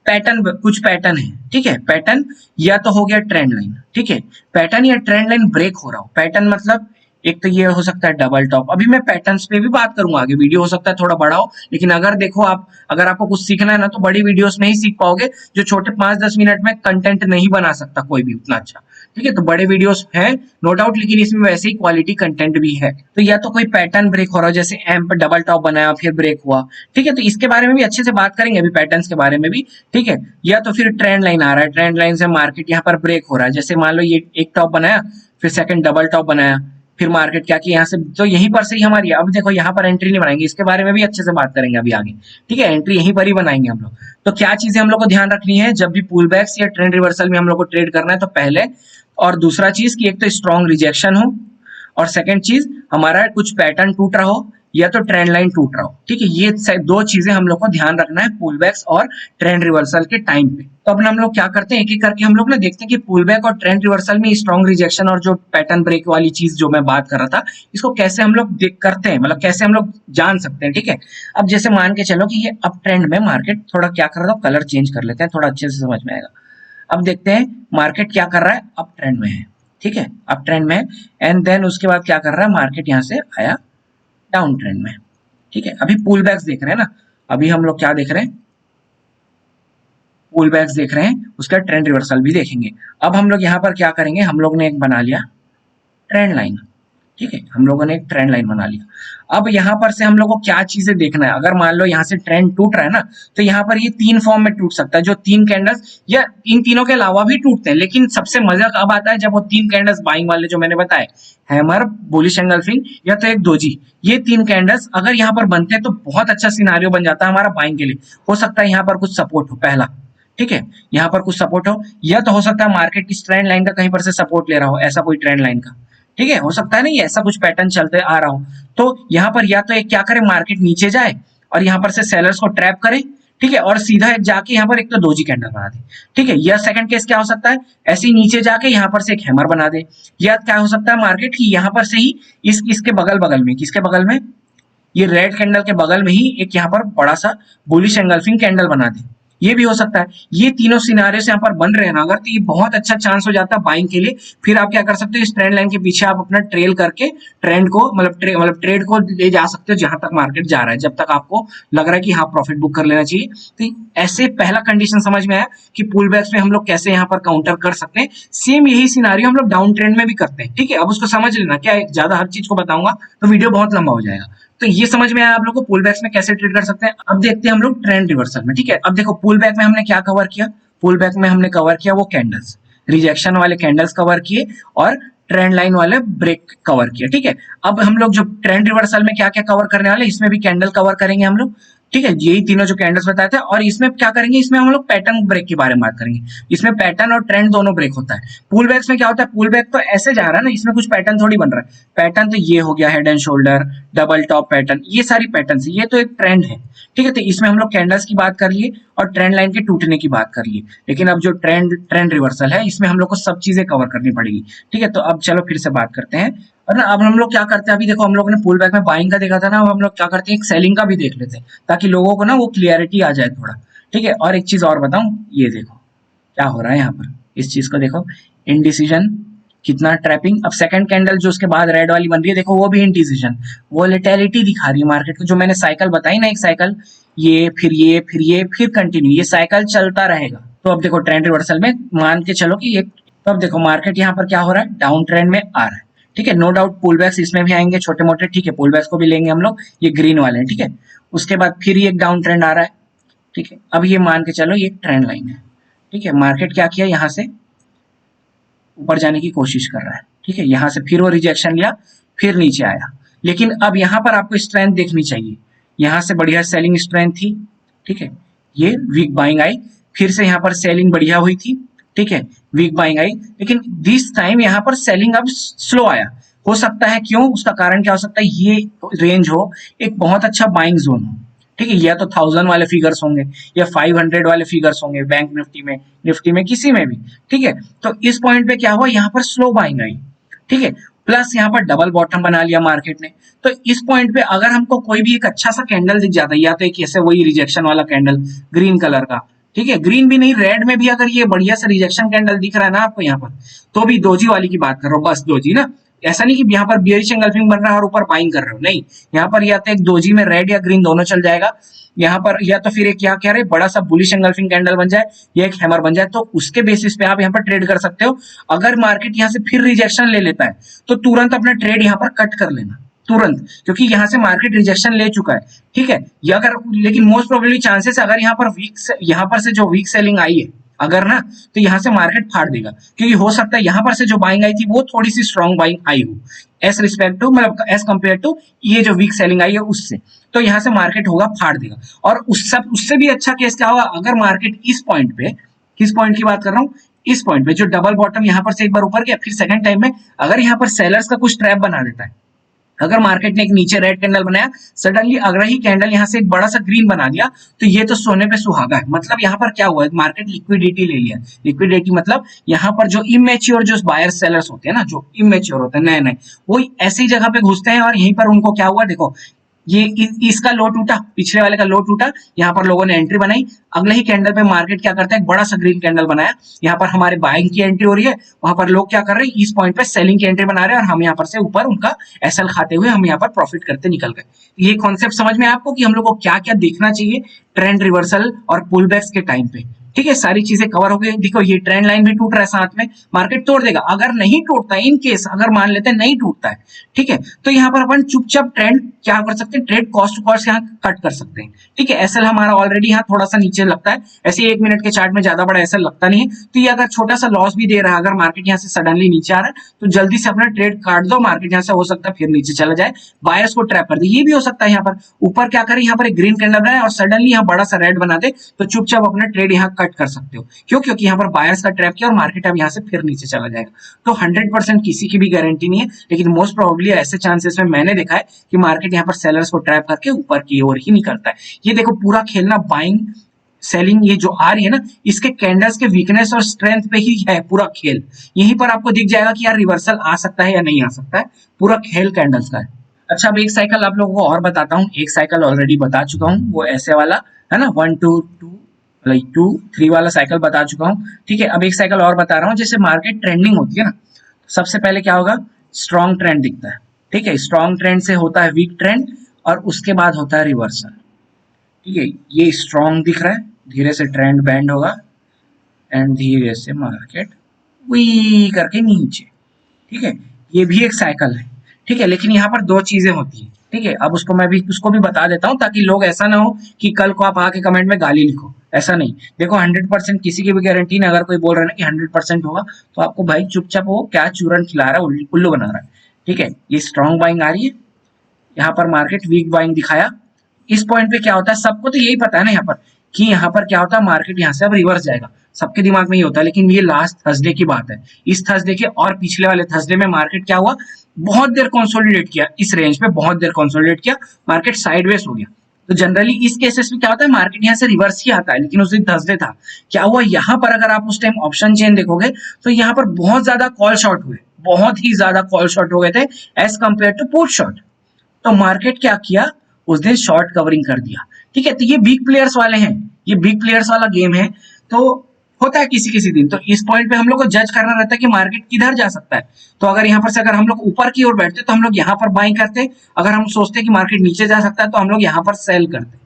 पैटर्न, कुछ पैटर्न है, ठीक है। पैटर्न या तो हो गया ट्रेंड लाइन, ठीक है, पैटर्न या ट्रेंड लाइन ब्रेक हो रहा हो। पैटर्न मतलब एक तो ये हो सकता है डबल टॉप, अभी मैं पैटर्न्स पे भी बात करूंगा आगे, वीडियो हो सकता है थोड़ा बड़ा हो, लेकिन अगर देखो आप, अगर आपको कुछ सीखना है ना तो बड़ी वीडियोस में ही सीख पाओगे, जो छोटे 5-10 मिनट में कंटेंट नहीं बना सकता कोई भी उतना अच्छा, ठीक है। तो बड़े वीडियोस हैं नो डाउट, लेकिन इसमें वैसे ही क्वालिटी कंटेंट भी है। तो या तो कोई पैटर्न ब्रेक हो रहा हो, जैसे एम पे डबल टॉप बनाया फिर ब्रेक हुआ, ठीक है, तो इसके बारे में भी अच्छे से बात करेंगे अभी, पैटर्न्स के बारे में भी, ठीक है। या तो फिर ट्रेंड लाइन आ रहा है, ट्रेंड लाइन से मार्केट यहाँ पर ब्रेक हो रहा है, जैसे मान लो ये एक टॉप बनाया, फिर सेकंड डबल टॉप बनाया, फिर मार्केट क्या किया यहाँ से, तो यहीं पर से ही हमारी, अब देखो यहाँ पर एंट्री नहीं बनाएंगे, इसके बारे में भी अच्छे से बात करेंगे अभी आगे, ठीक है। एंट्री यहीं पर ही बनाएंगे हम लोग। तो क्या चीजें हम लोग को ध्यान रखनी है जब भी पुल बैक्स या ट्रेंड रिवर्सल में हम लोग को ट्रेड करना है, तो पहले और दूसरा चीज कि एक तो स्ट्रॉन्ग रिजेक्शन हो, और सेकंड चीज हमारा कुछ पैटर्न टूट रहा हो या तो ट्रेंड लाइन टूट रहा हो, ठीक है। ये 2 चीजें हम लोग को ध्यान रखना है पुल बैक्स और ट्रेंड रिवर्सल के टाइम पे। तो अब हम लोग क्या करते हैं, एक एक करके हम लोग ना देखते हैं कि पुल बैक और ट्रेंड रिवर्सल में स्ट्रॉन्ग रिजेक्शन और जो पैटर्न ब्रेक वाली चीज जो मैं बात कर रहा था, इसको कैसे हम लोग करते हैं, मतलब कैसे हम लोग जान सकते हैं, ठीक है। अब जैसे मान के चलो कि ये अप ट्रेंड में मार्केट थोड़ा क्या कर रहा था, कलर चेंज कर लेते हैं, थोड़ा अच्छे से समझ में आएगा। अब देखते हैं मार्केट क्या कर रहा है, अप ट्रेंड में है, ठीक है, अप ट्रेंड में, एंड देन उसके बाद क्या कर रहा है, मार्केट यहाँ से आया डाउन ट्रेंड में, ठीक है। अभी पुल बैक्स देख रहे हैं ना, अभी हम लोग क्या देख रहे हैं, पुल बैक्स देख रहे हैं, उसका ट्रेंड रिवर्सल भी देखेंगे। अब हम लोग यहाँ पर क्या करेंगे, हम लोग ने एक बना लिया ट्रेंड लाइन, ठीक है, हम लोगों ने एक ट्रेंड लाइन बना लिया। अब यहाँ पर से हम लोग को क्या चीजें देखना है, अगर मान लो यहाँ से ट्रेंड टूट रहा है ना, तो यहाँ पर ये 3 फॉर्म में टूट सकता है, जो 3 कैंडल्स या इन तीनों के अलावा भी टूटते हैं, लेकिन सबसे मजा कब आता है, जब वो 3 कैंडल्स बाइंग वाले जो मैंने बताए, हैमर, बुलिश एंगल्फिंग या तो एक डोजी, ये 3 कैंडल्स अगर यहाँ पर बनते हैं तो बहुत अच्छा सिनारियो बन जाता है हमारा बाइंग के लिए। हो सकता है यहाँ पर कुछ सपोर्ट हो पहला, ठीक है, यहाँ पर कुछ सपोर्ट हो, या तो हो सकता है मार्केट इस ट्रेंड लाइन का कहीं पर से सपोर्ट ले रहा हो, ऐसा कोई ट्रेंड लाइन का, ठीक है, हो सकता है ना, ये ऐसा कुछ पैटर्न चलते आ रहा हो। तो यहाँ पर या तो एक क्या करे, मार्केट नीचे जाए और यहाँ पर से सेलर्स को ट्रैप करे, ठीक है, और सीधा एक जाके यहाँ पर एक तो डोजी कैंडल बना दे, ठीक है, या सेकंड केस क्या हो सकता है, ऐसे ही नीचे जाके यहाँ पर से एक हैमर बना दे, या क्या हो सकता है मार्केट की यहाँ पर से ही इसके बगल बगल में, किसके बगल में, ये रेड कैंडल के बगल में ही एक यहाँ पर बड़ा सा बुलिश एंगल्फिंग कैंडल बना दे, ये भी हो सकता है। ये तीनों सिनारियो से यहाँ पर बन रहे हैं ना अगर, तो ये बहुत अच्छा चांस हो जाता है बाइंग के लिए। फिर आप क्या कर सकते हो, इस ट्रेंड लाइन के पीछे आप अपना ट्रेल करके ट्रेंड को मतलब ट्रेड को ले जा सकते हो जहां तक मार्केट जा रहा है, जब तक आपको लग रहा है कि हाँ प्रॉफिट बुक कर लेना चाहिए। तो ऐसे पहला कंडीशन समझ में आया कि पुल बैक्स में हम लोग कैसे यहाँ पर काउंटर कर सकते हैं। सेम यही सिनारियो हम लोग डाउन ट्रेंड में भी करते हैं, ठीक है। अब उसको समझ लेना, क्या ज्यादा हर चीज को बताऊंगा तो वीडियो बहुत लंबा हो जाएगा। तो ये समझ में आया आप लोग को पुल बैक्स में कैसे ट्रेड कर सकते हैं। अब देखते हैं हम लोग ट्रेंड रिवर्सल में, ठीक है। अब देखो पुल बैक में हमने क्या कवर किया, पुल बैक में हमने कवर किया वो कैंडल्स, रिजेक्शन वाले कैंडल्स कवर किए और ट्रेंड लाइन वाले ब्रेक कवर किया, ठीक है। अब हम लोग जो ट्रेंड रिवर्सल में क्या क्या कवर करने वाले, इसमें भी कैंडल कवर करेंगे हम लोग, ठीक है। यही तीनों जो कैंडल्स बताए थे, और इसमें क्या करेंगे, इसमें हम लोग पैटर्न ब्रेक के बारे में बात करेंगे। इसमें पैटर्न और ट्रेंड दोनों ब्रेक होता है। पुल बैक्स में क्या होता है, पुल बैक तो ऐसे जा रहा है ना, इसमें कुछ पैटर्न थोड़ी बन रहा है। पैटर्न तो ये हो गया head and shoulder, double top pattern, ये सारी पैटर्न, ये तो एक ट्रेंड है, ठीक है। तो इसमें हम लोग कैंडल्स की बात कर लिए और ट्रेंड लाइन के टूटने की बात कर लिए। लेकिन अब जो ट्रेंड रिवर्सल है, इसमें हम लोग को सब चीजें कवर करनी पड़ेगी, ठीक है। तो अब चलो फिर से बात करते हैं। और ना अब हम लोग क्या करते हैं, अभी देखो हम लोग ने पुल बैक में बाइंग का देखा था ना, अब हम लोग क्या करते हैं, एक सेलिंग का भी देख लेते हैं ताकि लोगों को ना वो क्लियरिटी आ जाए थोड़ा, ठीक है। और एक चीज और बताऊं, ये देखो क्या हो रहा है यहाँ पर, इस चीज को देखो, इनडिसीजन, कितना ट्रैपिंग। अब सेकंड कैंडल जो उसके बाद रेड वाली बन रही है, देखो वो भी इनडिसीजन, वोलेटिलिटी दिखा रही है मार्केट को। जो मैंने साइकिल बताई ना, एक साइकिल, ये फिर ये फिर ये फिर कंटिन्यू, ये साइकिल चलता रहेगा। तो अब देखो ट्रेंड रिवर्सल में मान के चलो कि एक, तो अब देखो मार्केट यहाँ पर क्या हो रहा है, डाउन ट्रेंड में आ रहा है, ठीक है। नो डाउट पुल बैक्स इसमें भी आएंगे छोटे मोटे, ठीक है, पुल बैक्स को भी लेंगे हम लोग, ये ग्रीन वाले हैं, ठीक है। उसके बाद फिर ये एक डाउन ट्रेंड आ रहा है, ठीक है। अब ये मान के चलो ये ट्रेंड लाइन है, ठीक है। मार्केट क्या किया, यहाँ से ऊपर जाने की कोशिश कर रहा है, ठीक है। यहाँ से फिर वो रिजेक्शन लिया, फिर नीचे आया। लेकिन अब यहाँ पर आपको स्ट्रेंथ देखनी चाहिए, यहाँ से बढ़िया सेलिंग स्ट्रेंथ थी, ठीक है। ये वीक बाइंग आई, फिर से यहाँ पर सेलिंग बढ़िया हुई थी, ठीक है, वीक बाइंग आई। लेकिन दिस टाइम यहाँ पर सेलिंग अब स्लो आया। हो सकता है क्यों, उसका कारण क्या हो सकता है, ये रेंज हो एक बहुत अच्छा बाइंग जोन हो, ठीक है। या तो 1000 वाले फिगर्स होंगे या 500 वाले फिगर्स होंगे, बैंक निफ्टी में किसी में भी, ठीक है। तो इस पॉइंट पे क्या हुआ, यहाँ पर स्लो बाइंग आई, ठीक है। प्लस यहाँ पर डबल बॉटम बना लिया मार्केट ने। तो इस पॉइंट पे अगर हमको कोई भी एक अच्छा सा कैंडल दिख जाता है, या तो एक ऐसे वही रिजेक्शन वाला कैंडल ग्रीन कलर का, ठीक है, ग्रीन भी नहीं रेड में भी अगर ये बढ़िया सा रिजेक्शन कैंडल दिख रहा है ना आपको यहाँ पर, तो भी डोजी वाली की बात कर रहा हूँ, बस डोजी ना, ऐसा नहीं कि यहाँ पर बियरिश एंगल्फिंग बन रहा है और ऊपर बाइंग कर रहे हो, नहीं। यहाँ पर या तो एक डोजी में रेड या ग्रीन दोनों चल जाएगा यहाँ पर, या तो फिर एक क्या कह रहे बड़ा सा बुलिश एंगल्फिंग कैंडल बन जाए या एक हैमर बन जाए, तो उसके बेसिस पे आप यहाँ पर ट्रेड कर सकते हो। अगर मार्केट यहाँ से फिर रिजेक्शन ले लेता है तो तुरंत अपना ट्रेड यहाँ पर कट कर लेना तुरंत, क्योंकि यहाँ से मार्केट रिजेक्शन ले चुका है, ठीक है। या अगर, लेकिन मोस्ट प्रोबेबली चांसेस अगर यहाँ पर से जो वीक सेलिंग आई है अगर ना, तो यहाँ से मार्केट फाड़ देगा, क्योंकि हो सकता है यहाँ पर से जो बाइंग आई थी वो थोड़ी सी स्ट्रॉन्ग बाइंग आई हो एज रिस्पेक्ट टू, मतलब एज कंपेयर टू ये जो वीक सेलिंग आई है उससे, तो यहाँ से मार्केट होगा फाड़ देगा। और उससे भी अच्छा केस क्या होगा, अगर मार्केट इस पॉइंट पे, किस पॉइंट की बात कर रहा हूँ, इस पॉइंट पे जो डबल बॉटम यहाँ पर से एक बार ऊपर गया, फिर सेकंड टाइम में अगर यहाँ पर सेलर्स का कुछ ट्रैप बना देता है, अगर मार्केट ने एक नीचे रेड कैंडल बनाया, सडनली अगर ही कैंडल यहाँ से एक बड़ा सा ग्रीन बना दिया, तो ये तो सोने पे सुहागा है। मतलब यहाँ पर क्या हुआ है, मार्केट लिक्विडिटी ले लिया। लिक्विडिटी मतलब यहाँ पर जो इमेच्योर जो बायर सेलर्स होते हैं ना, जो इमेच्योर होते हैं नए नए, वो ऐसी जगह पे घुसते हैं और यहीं पर उनको क्या हुआ, देखो ये इसका लो टूटा, पिछले वाले का लो टूटा, यहाँ पर लोगों ने एंट्री बनाई। अगले ही कैंडल पे मार्केट क्या करता है, एक बड़ा सा ग्रीन कैंडल बनाया, यहाँ पर हमारे बाइंग की एंट्री हो रही है, वहां पर लोग क्या कर रहे हैं, इस पॉइंट पे सेलिंग की एंट्री बना रहे हैं और हम यहाँ पर से ऊपर उनका एसएल खाते हुए हम यहाँ पर प्रॉफिट करते निकल गए। ये कॉन्सेप्ट समझ में आपको कि हम लोग को क्या क्या देखना चाहिए ट्रेंड रिवर्सल और पुल बैक्स के टाइम पे, ठीक है, सारी चीजें कवर हो गई। देखो ये ट्रेंड लाइन भी टूट रहा है, साथ में मार्केट तोड़ देगा। अगर नहीं टूटता, इन केस अगर मान लेते हैं नहीं टूटता है, ठीक है, तो यहाँ पर अपन चुपचाप ट्रेंड क्या कर सकते हैं, ट्रेड कॉस्ट टू कॉस्ट यहाँ कट कर सकते हैं। ठीक है, एसएल हमारा ऑलरेडी यहाँ थोड़ा सा नीचे लगता है, ऐसे 1 मिनट के चार्ट में ज्यादा बड़ा एसएल लगता नहीं है, तो ये अगर छोटा सा लॉस भी दे रहा है, अगर मार्केट यहाँ से सडनली नीचे आ रहा है तो जल्दी से अपना ट्रेड काट दो। मार्केट यहाँ से हो सकता है फिर नीचे चला जाए, बायर्स को ट्रैप कर दे। ये भी हो सकता है यहाँ पर ऊपर क्या करे, यहाँ पर एक ग्रीन कैंडल बनाए और सडनली यहाँ बड़ा सा रेड बना दे, तो चुपचाप अपना ट्रेड यहाँ कट कर सकते हो। क्यों? क्योंकि यहाँ पर बायर्स का ट्रैप किया और मार्केट अब यहाँ से फिर नीचे चला जाएगा। तो 100% किसी की भी गारंटी नहीं है, लेकिन मोस्ट प्रोबेबली ऐसे चांसेस में मैंने देखा है कि मार्केट यहाँ पर सेलर्स को ट्रैप करके ऊपर की ओर ही निकलता है। ये देखो पूरा खेलना बाइंग सेलिंग ये जो आ रही है ना, इसके कैंडल्स के वीकनेस और स्ट्रेंथ पे ही है पूरा खेल। यहीं पर आपको दिख जाएगा कि यार रिवर्सल आ सकता है या नहीं आ सकता है, पूरा खेल कैंडल्स का है। अच्छा, अब एक साइकिल आप लोगों को और बताता हूँ। एक साइकिल ऑलरेडी बता चुका हूँ, वो ऐसे वाला है ना, 1 2 2 3 वाला साइकिल बता चुका हूँ। ठीक है, अब एक साइकिल और बता रहा हूँ। जैसे मार्केट ट्रेंडिंग होती है ना, सबसे पहले क्या होगा, स्ट्रॉन्ग ट्रेंड दिखता है। ठीक है, स्ट्रॉन्ग ट्रेंड से होता है वीक ट्रेंड और उसके बाद होता है रिवर्सल। ठीक है, ये स्ट्रॉन्ग दिख रहा है, धीरे से ट्रेंड बैंड होगा एंड धीरे से मार्केट वी करके नीचे। ठीक है, ये भी एक साइकिल है। ठीक है, लेकिन यहाँ पर दो चीजें होती है। ठीक है, अब उसको भी बता देता हूँ, ताकि लोग ऐसा ना हो कि कल को आप आके कमेंट में गाली लिखो। ऐसा नहीं, देखो 100% किसी की भी गारंटी नहीं। अगर कोई बोल रहा है ना कि 100% होगा, तो आपको भाई चुपचाप वो क्या चूरन खिला रहा है, उल्लू बना रहा है। ठीक है, ये स्ट्रॉन्ग बाइंग आ रही है, यहाँ पर मार्केट वीक बाइंग दिखाया। इस पॉइंट पे क्या होता है, सबको तो यही पता है ना यहाँ पर कि यहाँ पर क्या होता है, मार्केट यहाँ से अब रिवर्स जाएगा, सबके दिमाग में ये होता है। लेकिन ये लास्ट थर्सडे की बात है। इस थर्सडे के और पिछले वाले थर्सडे में मार्केट क्या हुआ, बहुत देर कंसोलिडेट किया इस रेंज पे, बहुत देर कंसोलिडेट किया, मार्केट साइडवेज हो गया। तो जनरली इस केसेस में क्या होता है, मार्केट यहाँ से रिवर्स ही आता है। लेकिन उस दिन थर्सडे था, क्या हुआ यहाँ पर, अगर आप उस टाइम ऑप्शन चेन देखोगे तो यहाँ पर बहुत ज्यादा कॉल शॉर्ट हुए, बहुत ही ज्यादा कॉल शॉर्ट हो गए थे as compare to put short. तो मार्केट क्या किया, उस दिन शॉर्ट कवरिंग कर दिया। ठीक है, तो ये बिग प्लेयर्स वाले हैं, ये बिग प्लेयर्स वाला गेम है। तो होता है किसी किसी दिन, तो इस पॉइंट पे हम लोग को जज करना रहता है कि मार्केट किधर जा सकता है। तो अगर यहाँ पर से अगर हम लोग ऊपर की ओर बैठते तो हम लोग यहाँ पर बाइंग करते, अगर हम सोचते कि मार्केट नीचे जा सकता है तो हम लोग यहाँ पर सेल करते।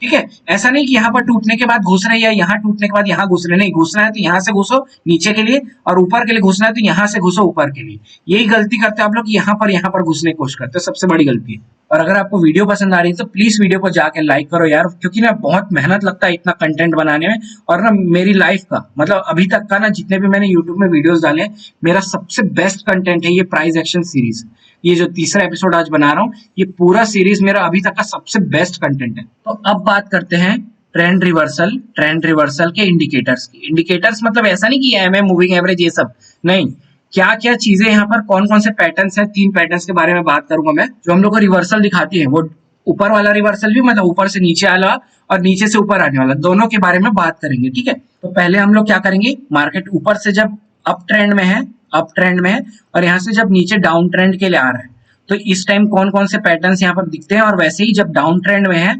ठीक है, ऐसा नहीं कि यहाँ पर टूटने के बाद घुस रहे या यहाँ टूटने के बाद यहाँ घुस रहे, नहीं, घुसना है तो यहाँ से घुसो नीचे के लिए, और ऊपर के लिए घुसना है तो यहाँ से घुसो ऊपर के लिए। यही गलती करते हैं आप लोग, यहाँ पर घुसने की कोशिश करते हैं, सबसे बड़ी गलती है। और अगर आपको वीडियो पसंद आ रही है तो प्लीज वीडियो को जाके लाइक करो यार, क्योंकि ना बहुत मेहनत लगता है इतना कंटेंट बनाने में। और ना मेरी लाइफ का मतलब अभी तक का ना जितने भी मैंने यूट्यूब में वीडियोस डाले हैं, मेरा सबसे बेस्ट कंटेंट है ये प्राइस एक्शन सीरीज। ये जो तीसरा एपिसोड आज बना रहा हूँ, ये पूरा सीरीज मेरा अभी तक का सबसे बेस्ट कंटेंट है। तो अब बात करते हैं ट्रेंड रिवर्सल के इंडिकेटर्स की। इंडिकेटर्स मतलब ऐसा नहीं कि एमए, मूविंग एवरेज, ये सब नहीं, क्या क्या चीजें यहाँ पर, कौन कौन से पैटर्न्स हैं, 3 पैटर्न्स के बारे में बात करूंगा मैं, जो हम लोग को रिवर्सल दिखाती है। वो ऊपर वाला रिवर्सल भी, मतलब ऊपर से नीचे वाला और नीचे से ऊपर आने वाला, दोनों के बारे में बात करेंगे। ठीक है, तो पहले हम लोग क्या करेंगे, मार्केट ऊपर से जब अप ट्रेंड में है और यहाँ से जब नीचे डाउन ट्रेंड के लिए आ रहा है, तो इस टाइम कौन कौन से पैटर्न्स यहाँ पर दिखते हैं। और वैसे ही जब डाउन ट्रेंड में है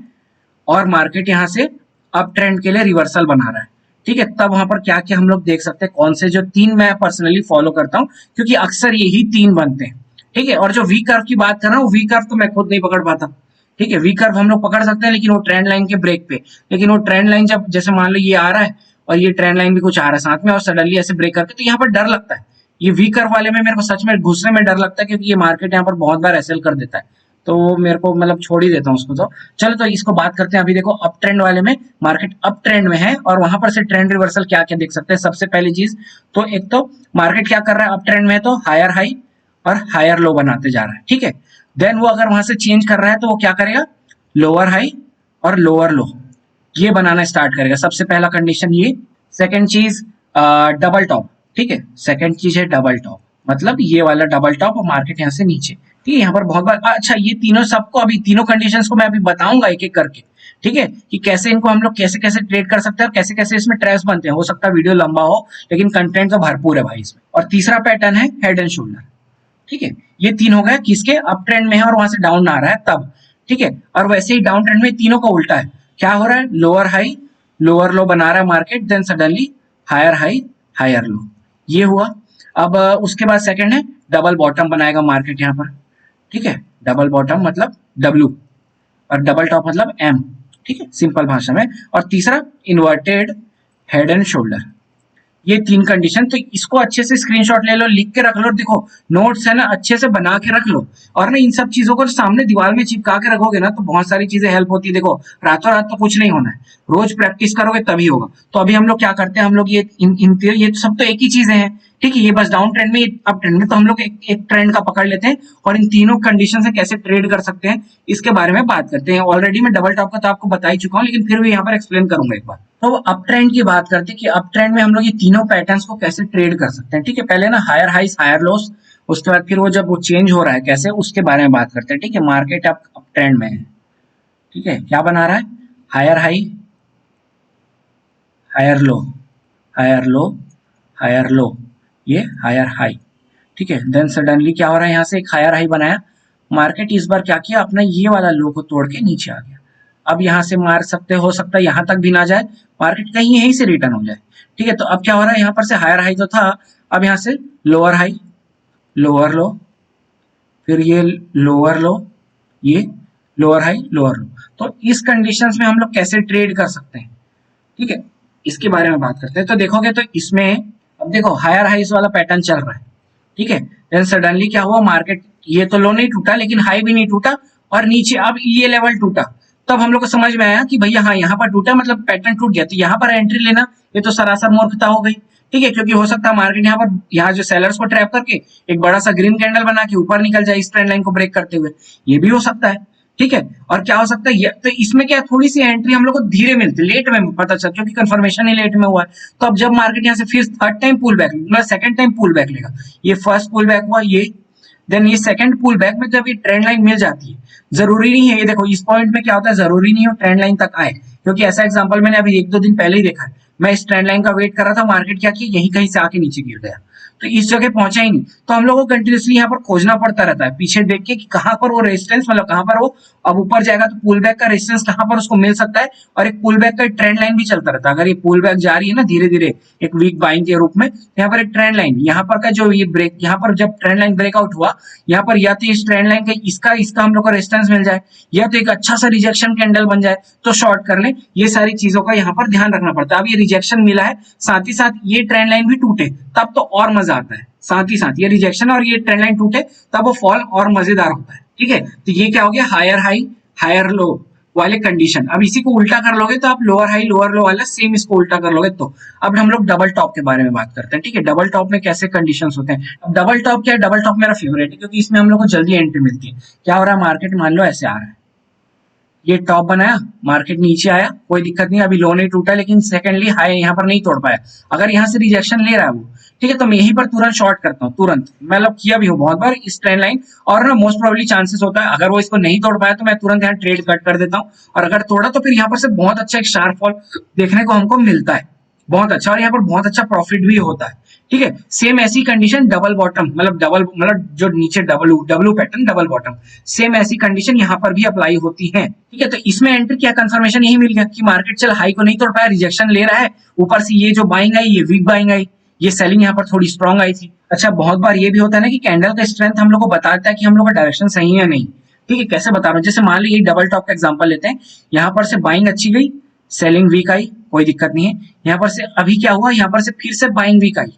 और मार्केट यहाँ से अप ट्रेंड के लिए रिवर्सल बना रहा है, ठीक है, तब वहां पर क्या क्या हम लोग देख सकते हैं, कौन से जो 3 मैं पर्सनली फॉलो करता हूँ, क्योंकि अक्सर यही 3 बनते हैं। ठीक है, और जो वी कर्व की बात कर रहा हूँ, वी कर्व तो मैं खुद नहीं पकड़ पाता। ठीक है, वी कर्व हम लोग पकड़ सकते हैं, लेकिन वो ट्रेंड लाइन के ब्रेक पे, लेकिन वो ट्रेंड लाइन जब जैसे मान लो ये आ रहा है और ये ट्रेंड लाइन भी कुछ आ रहा है साथ में, और सडनली ऐसे ब्रेक करके, तो यहाँ पर डर लगता है। ये वी कर्व वाले में मेरे को सच में घुसने में डर लगता है, क्योंकि ये मार्केट यहाँ पर बहुत बार एसएल कर देता है, तो मेरे को मतलब छोड़ ही देता हूँ उसको। तो चलो, तो इसको बात करते हैं। अभी देखो अप ट्रेंड वाले में मार्केट अप ट्रेंड में है और वहां पर से ट्रेंड रिवर्सल क्या क्या देख सकते हैं। सबसे पहली चीज तो एक तो मार्केट क्या कर रहा है, अप ट्रेंड में है तो हायर हाई और हायर लो बनाते जा रहा है। ठीक है, देन वो अगर वहां से चेंज कर रहा है तो वो क्या करेगा, लोअर हाई और लोअर लो ये बनाना स्टार्ट करेगा। सबसे पहला कंडीशन ये। सेकेंड चीज डबल टॉप। ठीक है, सेकेंड चीज है डबल टॉप, मतलब ये वाला डबल टॉप और मार्केट यहाँ से नीचे। ठीक है, यहाँ पर बहुत बार, अच्छा ये तीनों सबको, अभी तीनों कंडीशंस को मैं अभी बताऊंगा एक एक करके। ठीक है, कि कैसे इनको हम लोग कैसे कैसे ट्रेड कर सकते हैं और कैसे कैसे इसमें ट्रेड्स बनते हैं। हो सकता है वीडियो लंबा हो, लेकिन कंटेंट तो भरपूर है भाई इसमें। और तीसरा पैटर्न है हेड एंड शोल्डर। ठीक है, ये 3 हो गया, किसके, अप ट्रेंड में है और वहां से डाउन आ रहा है तब। ठीक है, और वैसे ही डाउन ट्रेंड में तीनों का उल्टा है। क्या हो रहा है, लोअर हाई लोअर लो बना रहा है market, then suddenly higher high higher low, ये हुआ। अब उसके बाद सेकंड है डबल बॉटम बनाएगा मार्केट यहाँ पर। ठीक है, डबल बॉटम मतलब W और डबल टॉप मतलब M। ठीक है, सिंपल भाषा में। और तीसरा इन्वर्टेड हेड एंड शोल्डर, ये 3 कंडीशन। तो इसको अच्छे से स्क्रीनशॉट ले लो, लिख के रख लो, देखो नोट्स है ना अच्छे से बना के रख लो। और ना इन सब चीजों को सामने दीवार में चिपका के रखोगे ना तो बहुत सारी चीजें हेल्प होती है। देखो रातों रात तो कुछ नहीं होना है, रोज प्रैक्टिस करोगे तभी होगा। तो अभी हम लोग क्या करते हैं, हम लोग ये सब तो एक ही चीजें हैं, ठीक है। ये बस डाउन ट्रेंड में, अप ट्रेंड में तो हम लोग एक ट्रेंड का पकड़ लेते हैं और इन तीनों कंडीशन से कैसे ट्रेड कर सकते हैं इसके बारे में बात करते हैं। ऑलरेडी मैं डबल टॉप का तो आपको बता ही चुका हूँ, लेकिन फिर भी यहाँ पर एक्सप्लेन करूंगा एक बार। तो अप ट्रेंड की बात करते हैं कि अप ट्रेंड में हम लोग ये तीनों पैटर्न्स को कैसे ट्रेड कर सकते हैं, ठीक है। पहले ना हायर हाइस हायर लोस, उसके बाद फिर वो जब वो चेंज हो रहा है कैसे, उसके बारे में बात करते हैं, ठीक है। मार्केट अप ट्रेंड में है, ठीक है। क्या बना रहा है, higher high higher low higher low higher low, ये हायर हाई, ठीक है। देन सडनली क्या हो रहा है, यहाँ से एक हायर हाई बनाया, मार्केट इस बार क्या किया, अपना ये वाला लो को तोड़ के नीचे आ गया। अब यहाँ से मार सकते, हो सकता है यहाँ तक भी ना जाए, मार्केट कहीं यहीं से रिटर्न हो जाए, ठीक है। तो अब क्या हो रहा है, यहाँ पर से हायर हाई तो था, अब यहाँ से लोअर हाई लोअर लो, फिर ये लोअर लो, ये लोअर हाई लोअर लो। तो इस कंडीशंस में हम लोग कैसे ट्रेड कर सकते हैं, ठीक है, इसके बारे में बात करते हैं। तो देखोगे तो इसमें अब देखो हायर हाइस वाला पैटर्न चल रहा है, ठीक है। देन सडनली क्या हुआ, मार्केट ये तो लो नहीं टूटा लेकिन हाई भी नहीं टूटा, और नीचे अब ये लेवल टूटा। तब हम लोग को समझ में आया कि भैया हाँ यहाँ पर टूटा मतलब पैटर्न टूट गया, तो यहाँ पर एंट्री लेना ये तो सरासर मूर्खता हो गई, ठीक है। क्योंकि हो सकता है मार्केट यहाँ जो सेलर्स को ट्रैप करके एक बड़ा सा ग्रीन कैंडल बना के ऊपर निकल जाए इस ट्रेंड लाइन को ब्रेक करते हुए, ये भी हो सकता है, ठीक है। और क्या हो सकता है, तो इसमें क्या थोड़ी सी एंट्री हम लोग को धीरे मिलती है, लेट में पता चल, क्योंकि कंफर्मेशन ही लेट में हुआ है। तो अब जब मार्केट यहाँ से फिर थर्ड टाइम पुल बैक, मतलब सेकंड टाइम पुल बैक लेगा, ये फर्स्ट पुल बैक हुआ ये, देन ये सेकंड पुल बैक में जब ये ट्रेंड लाइन मिल जाती है, जरूरी नहीं है, ये देखो इस पॉइंट में क्या होता है, जरूरी नहीं है ट्रेंड लाइन तक आए, क्योंकि ऐसा एग्जांपल मैंने अभी 1-2 दिन पहले ही देखा है। मैं इस ट्रेंड लाइन का वेट कर रहा था, मार्केट क्या किया, यहीं कहीं से आके नीचे गिर गया, तो इस जगह पहुंचा ही नहीं। तो हम लोग को कंटिन्यूसली यहाँ पर खोजना पड़ता रहता है, पीछे देख के कि कहाँ पर वो रेजिस्टेंस, मतलब कहाँ पर वो अब ऊपर जाएगा तो पुल बैक का रेजिस्टेंस कहाँ पर उसको मिल सकता है, और एक पुल बैक का ट्रेंड लाइन भी चलता रहता है। अगर ये पुल बैक जा रही है ना धीरे धीरे एक वीक बाइंग के रूप में, यहाँ पर एक ट्रेंड लाइन, यहाँ पर का जो ये ब्रेक, यहाँ पर जब ट्रेंड लाइन ब्रेकआउट हुआ, यहाँ पर या तो इस ट्रेंड लाइन का इसका हम लोग को रेजिस्टेंस मिल जाए, या तो एक अच्छा सा रिजेक्शन कैंडल बन जाए तो शॉर्ट कर ले। ये सारी चीजों का यहाँ पर ध्यान रखना पड़ता है। अब ये रिजेक्शन मिला है, साथ ही साथ ये ट्रेंड लाइन भी टूटे तब तो और मजा आता है, साथ ही साथ ये रिजेक्शन और ये ट्रेंड लाइन टूटे तब वो फॉल और मजेदार होता है, ठीक है। तो ये क्या हो गया, हायर हाई हायर लो वाले कंडीशन। अब इसी को उल्टा कर लोगे तो आप लोअर हाई लोअर लो वाला सेम इसको उल्टा कर लोगे। तो अब हम लोग डबल टॉप के बारे में बात करते हैं, ठीक है। डबल टॉप में कैसे कंडीशंस होते हैं। अब डबल टॉप क्या है, डबल टॉप मेरा फेवरेट है क्योंकि इसमें हम लोग को जल्दी एंट्री मिलती है। क्या हो रहा है, मार्केट मान लो ऐसे आ रहा है, ये टॉप बनाया, मार्केट नीचे आया, कोई दिक्कत नहीं, अभी लो नहीं टूटा, लेकिन सेकेंडली हाई यहाँ पर नहीं तोड़ पाया। अगर यहाँ से रिजेक्शन ले रहा है वो, ठीक है, तो मैं यहीं पर तुरंत शॉर्ट करता हूँ, तुरंत, मतलब किया भी हूँ बहुत बार इस ट्रेंड लाइन। और ना मोस्ट प्रोबेबली चांसेस होता है अगर वो इसको नहीं तोड़ पाया तो मैं तुरंत यहाँ ट्रेड कट कर देता हूँ, और अगर तोड़ा तो फिर यहाँ पर से बहुत अच्छा एक शार्प फॉल देखने को हमको मिलता है, बहुत अच्छा, और यहाँ पर बहुत अच्छा प्रॉफिट भी होता है, ठीक है। सेम ऐसी कंडीशन डबल बॉटम, मतलब जो नीचे W pattern double bottom, same ऐसी कंडीशन यहाँ पर भी अप्लाई होती है, ठीक है। तो इसमें एंट्री क्या कंफर्मेशन यही मिल गया कि मार्केट चल हाई को नहीं तोड़ पाया, रिजेक्शन ले रहा है, ऊपर से ये जो बाइंग आई ये वीक बाइंग आई, ये सेलिंग यहाँ पर थोड़ी स्ट्रॉन्ग आई थी। अच्छा बहुत बार ये भी होता है ना कि कैंडल का स्ट्रेंथ हम लोग को बताता है कि हम लोग का डायरेक्शन सही है या नहीं, ठीक है। कैसे बता रहा हूँ, जैसे मान लो ये डबल टॉप का एग्जांपल लेते हैं, यहाँ पर से बाइंग अच्छी गई, सेलिंग वीक आई, कोई दिक्कत नहीं है। यहाँ पर से अभी क्या हुआ, यहाँ पर से फिर से बाइंग वीक आई,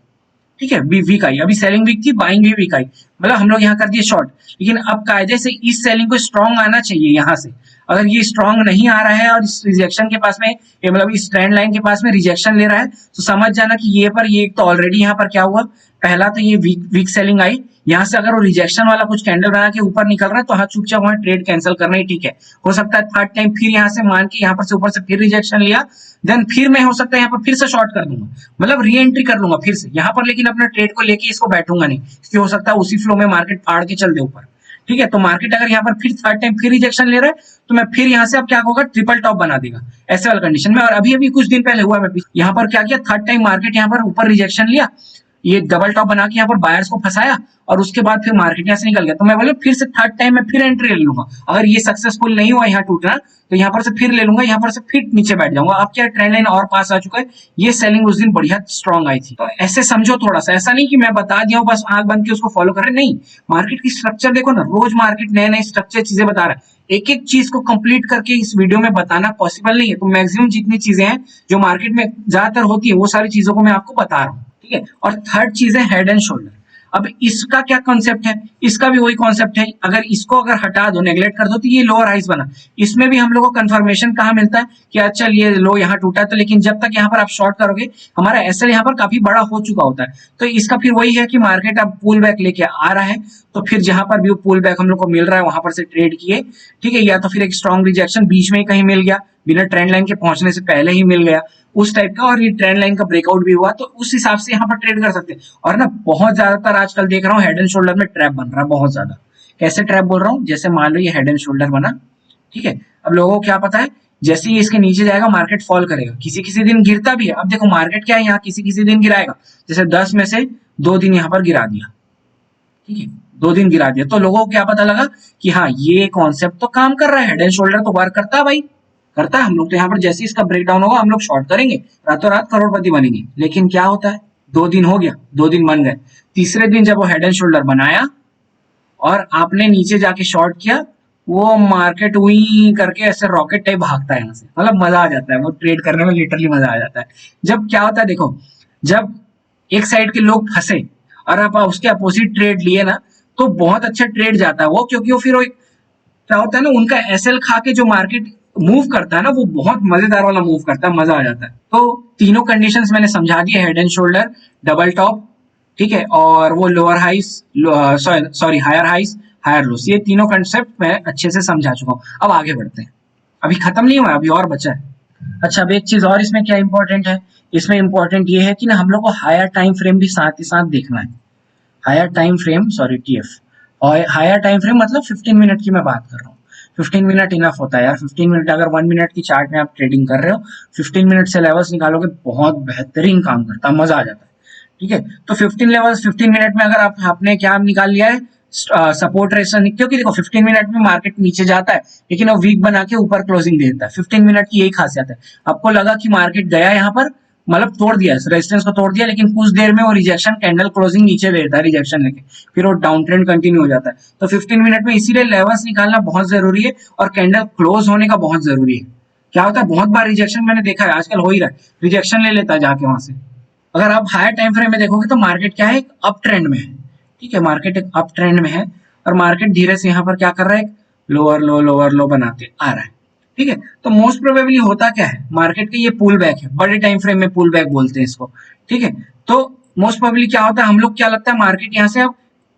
ठीक है, वीक आई, अभी सेलिंग वीक थी, बाइंग भी वीक आई, मतलब हम लोग यहाँ कर दिए शॉर्ट। लेकिन अब कायदे से इस सेलिंग को स्ट्रॉन्ग आना चाहिए यहाँ से, अगर ये स्ट्रॉन्ग नहीं आ रहा है और इस रिजेक्शन के पास में, मतलब इस ट्रेंड लाइन के पास में रिजेक्शन ले रहा है, तो समझ जाना कि ये पर ये तो ऑलरेडी यहाँ पर क्या हुआ, पहला तो ये वीक सेलिंग आई, यहाँ से अगर वो रिजेक्शन वाला कुछ कैंडल बना के ऊपर निकल रहा है तो हाँ चुपचाप वहां ट्रेड कैंसिल करना ही ठीक है। हो सकता है थर्ड टाइम फिर यहाँ से मान के यहाँ पर से ऊपर से फिर रिजेक्शन लिया, देन फिर मैं हो सकता है यहाँ पर फिर से शॉर्ट कर दूंगा, मतलब री एंट्री कर लूंगा फिर से यहाँ पर, लेकिन अपना ट्रेड को लेके इसको बैठूंगा नहीं, क्योंकि हो सकता है उसी फ्लो में मार्केट फाड़ के चल दे ऊपर, ठीक है। तो मार्केट अगर यहाँ पर फिर थर्ड टाइम फिर रिजेक्शन ले रहा है तो मैं फिर यहाँ से अब क्या होगा, ट्रिपल टॉप बना देगा ऐसे वाला कंडीशन में। और अभी अभी कुछ दिन पहले हुआ, मैं यहाँ पर क्या किया, थर्ड टाइम मार्केट यहाँ पर ऊपर रिजेक्शन लिया, ये डबल टॉप बना के यहाँ पर बायर्स को फंसाया और उसके बाद फिर मार्केट यहाँ से निकल गया, तो मैं बोले फिर से थर्ड टाइम मैं फिर एंट्री ले लूंगा। अगर ये सक्सेसफुल नहीं हुआ यहाँ टूटना, तो यहाँ पर से फिर ले लूंगा, यहाँ पर से फिर नीचे बैठ जाऊंगा। अब क्या ट्रेंड लाइन और पास आ चुका है, ये सेलिंग उस दिन बढ़िया स्ट्रॉन्ग आई थी। तो ऐसे समझो थोड़ा सा, ऐसा नहीं कि मैं बता दिया हूँ बस आंख बंद के उसको फॉलो कर रहे, नहीं, मार्केट की स्ट्रक्चर देखो ना, रोज मार्केट नए नए स्ट्रक्चर चीजें बता रहा है। एक एक चीज को कंप्लीट करके इस वीडियो में बताना पॉसिबल नहीं है, तो मैक्सिमम जितनी चीजें हैं जो मार्केट में ज्यादातर होती है वो सारी चीजों को मैं आपको बता रहा हूँ, ठीक है। और थर्ड चीज है हेड एंड शोल्डर। अब इसका क्या कॉन्सेप्ट है, इसका भी वही कॉन्सेप्ट है। अगर इसको अगर हटा दो, नेग्लेक्ट कर दो, तो ये लोअर हाइस बना। इसमें भी हम लोग को कंफर्मेशन कहाँ मिलता है कि अच्छा ये लो यहाँ टूटा, तो लेकिन जब तक यहाँ पर आप शॉर्ट करोगे, हमारा एसएल यहाँ पर काफी बड़ा हो चुका होता है। तो इसका फिर वही है कि मार्केट अब पुल बैक लेके आ रहा है, तो फिर जहां पर भी पुल बैक हम लोग को मिल रहा है वहां पर से ट्रेड किए, ठीक है। या तो फिर एक स्ट्रॉन्ग रिजेक्शन बीच में ही कहीं मिल गया, बिना ट्रेंड लाइन के पहुंचने से पहले ही मिल गया उस टाइप का, और ये ट्रेंड लाइन का ब्रेकआउट भी हुआ, तो उस हिसाब से यहाँ पर ट्रेड कर सकते हैं। और ना बहुत ज्यादातर आजकल देख रहा हूँ हेड एंड शोल्डर में ट्रैप बन रहा है बहुत ज्यादा। कैसे ट्रैप बोल रहा हूँ, जैसे मान लो ये हेड एंड शोल्डर बना, ठीक है। अब लोगों को क्या पता है, जैसे ही इसके नीचे जाएगा मार्केट फॉल करेगा, किसी किसी दिन गिरता भी है। अब देखो मार्केट क्या है, यहाँ किसी किसी दिन गिराएगा, जैसे 10 में से 2 दिन यहाँ पर गिरा दिया, ठीक है, 2 दिन गिरा दिया, तो लोगों को क्या पता लगा कि हाँ ये कॉन्सेप्ट तो काम कर रहा है, हेड एंड शोल्डर तो वर्क करता है भाई, करता है। हम लोग तो यहाँ पर जैसे इसका ब्रेकडाउन होगा हम लोग शॉर्ट करेंगे, रातों रात करोड़पति बनेंगे। लेकिन क्या होता है, 2 दिन हो गया, 2 दिन बन गए, तीसरे दिन जब वो हेड एंड शोल्डर बनाया और आपने नीचे जाके शॉर्ट किया, वो मार्केट वही करके ऐसे रॉकेट टाइप भागता है यहाँ से, मतलब मजा आ जाता है वो ट्रेड करने में, लिटरली मजा आ जाता है। जब क्या होता है देखो, जब एक साइड के लोग फंसे और आप उसके अपोजिट ट्रेड लिए ना, तो बहुत अच्छा ट्रेड जाता है वो, क्योंकि वो फिर वो क्या होता है ना, उनका एसएल खा के जो मार्केट मूव करता है ना, वो बहुत मजेदार वाला मूव करता है, मजा आ जाता है। तो तीनों कंडीशंस मैंने समझा दिए, head and shoulder, double top, ठीक है, और वो lower highs, sorry higher highs, higher lows, ये तीनों कंसेप्ट मैं अच्छे से समझा चुका हूँ। अब आगे बढ़ते हैं, अभी खत्म नहीं हुआ, अभी और बचा है। अच्छा, अब एक चीज और इसमें क्या इंपॉर्टेंट है, इसमें इंपॉर्टेंट ये है कि ना हम लोग को हायर टाइम फ्रेम भी साथ ही साथ देखना है। Higher time frame, sorry TF, और हायर टाइम फ्रेम मतलब 15 मिनट की मैं बात कर रहा हूँ। 15 मिनट इनफ होता है यार, 15 मिनट, अगर 1 मिनट की चार्ट में आप ट्रेडिंग कर रहे हो, 15 मिनट से लेवल्स निकालोगे, बहुत बेहतरीन काम करता है, मजा आ जाता है, ठीक है। तो 15 लेवल्स 15 मिनट में अगर आपने क्या निकाल लिया है, सपोर्ट रेशन, क्योंकि देखो 15 मिनट में मार्केट नीचे जाता है लेकिन वो वीक बना के ऊपर क्लोजिंग दे देता है। 15 मिनट की यही खासियत है। आपको लगा कि मार्केट गया यहाँ पर, मतलब तोड़ दिया, रेजिस्टेंस को तोड़ दिया, लेकिन कुछ देर में वो रिजेक्शन कैंडल क्लोजिंग नीचे दे देता है, रिजेक्शन लेके फिर वो डाउन ट्रेंड कंटिन्यू हो जाता है। तो 15 मिनट में इसीलिए लेवल्स निकालना बहुत जरूरी है और कैंडल क्लोज होने का बहुत जरूरी है। क्या होता है, बहुत बार रिजेक्शन मैंने देखा है, आजकल हो ही रहा है, रिजेक्शन ले लेता है जाके वहां से। अगर आप हायर टाइम फ्रेम में देखोगे तो मार्केट क्या है, एक अप ट्रेंड में है, ठीक है, मार्केट एक अप ट्रेंड में है और मार्केट धीरे से यहाँ पर क्या कर रहा है, लोअर लो लोअर लो बनाते आ रहा है, ठीक है। तो मोस्ट प्रोबेबली होता क्या है, मार्केट का ये पुल बैक है, बड़े टाइम फ्रेम में पुल बैक बोलते हैं इसको, ठीक है। तो मोस्ट प्रोबेबली क्या होता है, हम लोग क्या लगता है मार्केट यहाँ से, अब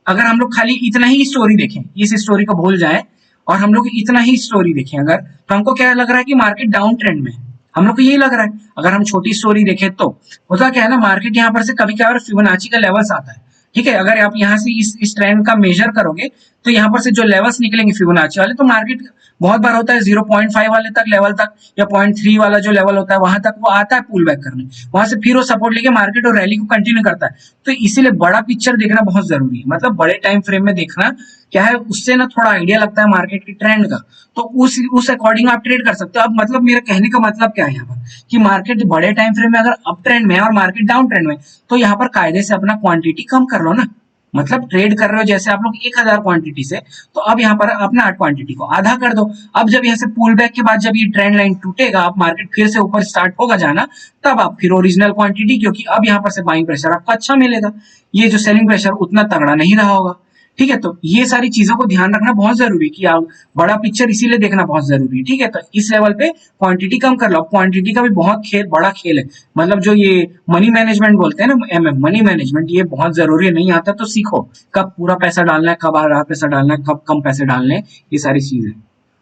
अगर हम लोग खाली इतना ही स्टोरी देखें, इस स्टोरी को भूल जाए और हम लोग इतना ही स्टोरी देखें अगर, तो हमको क्या लग रहा है कि मार्केट डाउन ट्रेंड में है, हम लोग को यही लग रहा है। अगर हम छोटी स्टोरी देखें तो होता क्या है ना, मार्केट यहाँ पर से कभी क्या फिबोनाची का लेवल्स आता है, ठीक है। अगर आप यहाँ से इस ट्रेंड का मेजर करोगे तो यहाँ पर से जो लेवल्स निकलेंगे फिबोनाची वाले, तो मार्केट बहुत बार होता है 0.5 वाले तक लेवल तक, या 0.3 वाला जो लेवल होता है वहां तक वो आता है पुल बैक करने, वहां से फिर वो सपोर्ट लेके मार्केट और रैली को कंटिन्यू करता है। तो इसीलिए बड़ा पिक्चर देखना बहुत जरूरी है, मतलब बड़े टाइम फ्रेम में देखना क्या है, उससे ना थोड़ा आइडिया लगता है मार्केट के ट्रेंड का, तो उस अकॉर्डिंग आप ट्रेड कर सकते हो। अब मतलब मेरे कहने का मतलब क्या है यहाँ पर, कि मार्केट बड़े टाइम फ्रेम में अगर अप ट्रेंड में है और मार्केट डाउन ट्रेंड में, तो यहाँ पर कायदे से अपना क्वांटिटी कम कर लो ना, मतलब ट्रेड कर रहे हो जैसे आप लोग 1000 क्वांटिटी से, तो अब यहाँ पर अपना क्वांटिटी को आधा कर दो। अब जब यहाँ से पुल बैक के बाद जब ये ट्रेंड लाइन टूटेगा, आप मार्केट फिर से ऊपर स्टार्ट होगा जाना, तब आप फिर ओरिजिनल क्वांटिटी, क्योंकि अब यहाँ पर से बाइंग प्रेशर आपको अच्छा मिलेगा, ये जो सेलिंग प्रेशर उतना तगड़ा नहीं रहा होगा, ठीक है। तो ये सारी चीजों को ध्यान रखना बहुत जरूरी है कि आप बड़ा पिक्चर इसीलिए देखना बहुत जरूरी है, ठीक है। तो इस लेवल पे क्वांटिटी कम कर लो, क्वांटिटी का भी बहुत बड़ा खेल है, मतलब जो ये मनी मैनेजमेंट बोलते हैं ना, एमएम मनी मैनेजमेंट, ये बहुत जरूरी है। नहीं आता तो सीखो, कब पूरा पैसा डालना है, कब आधा पैसा डालना है, कब कम पैसे डालने हैं, ये सारी चीजें।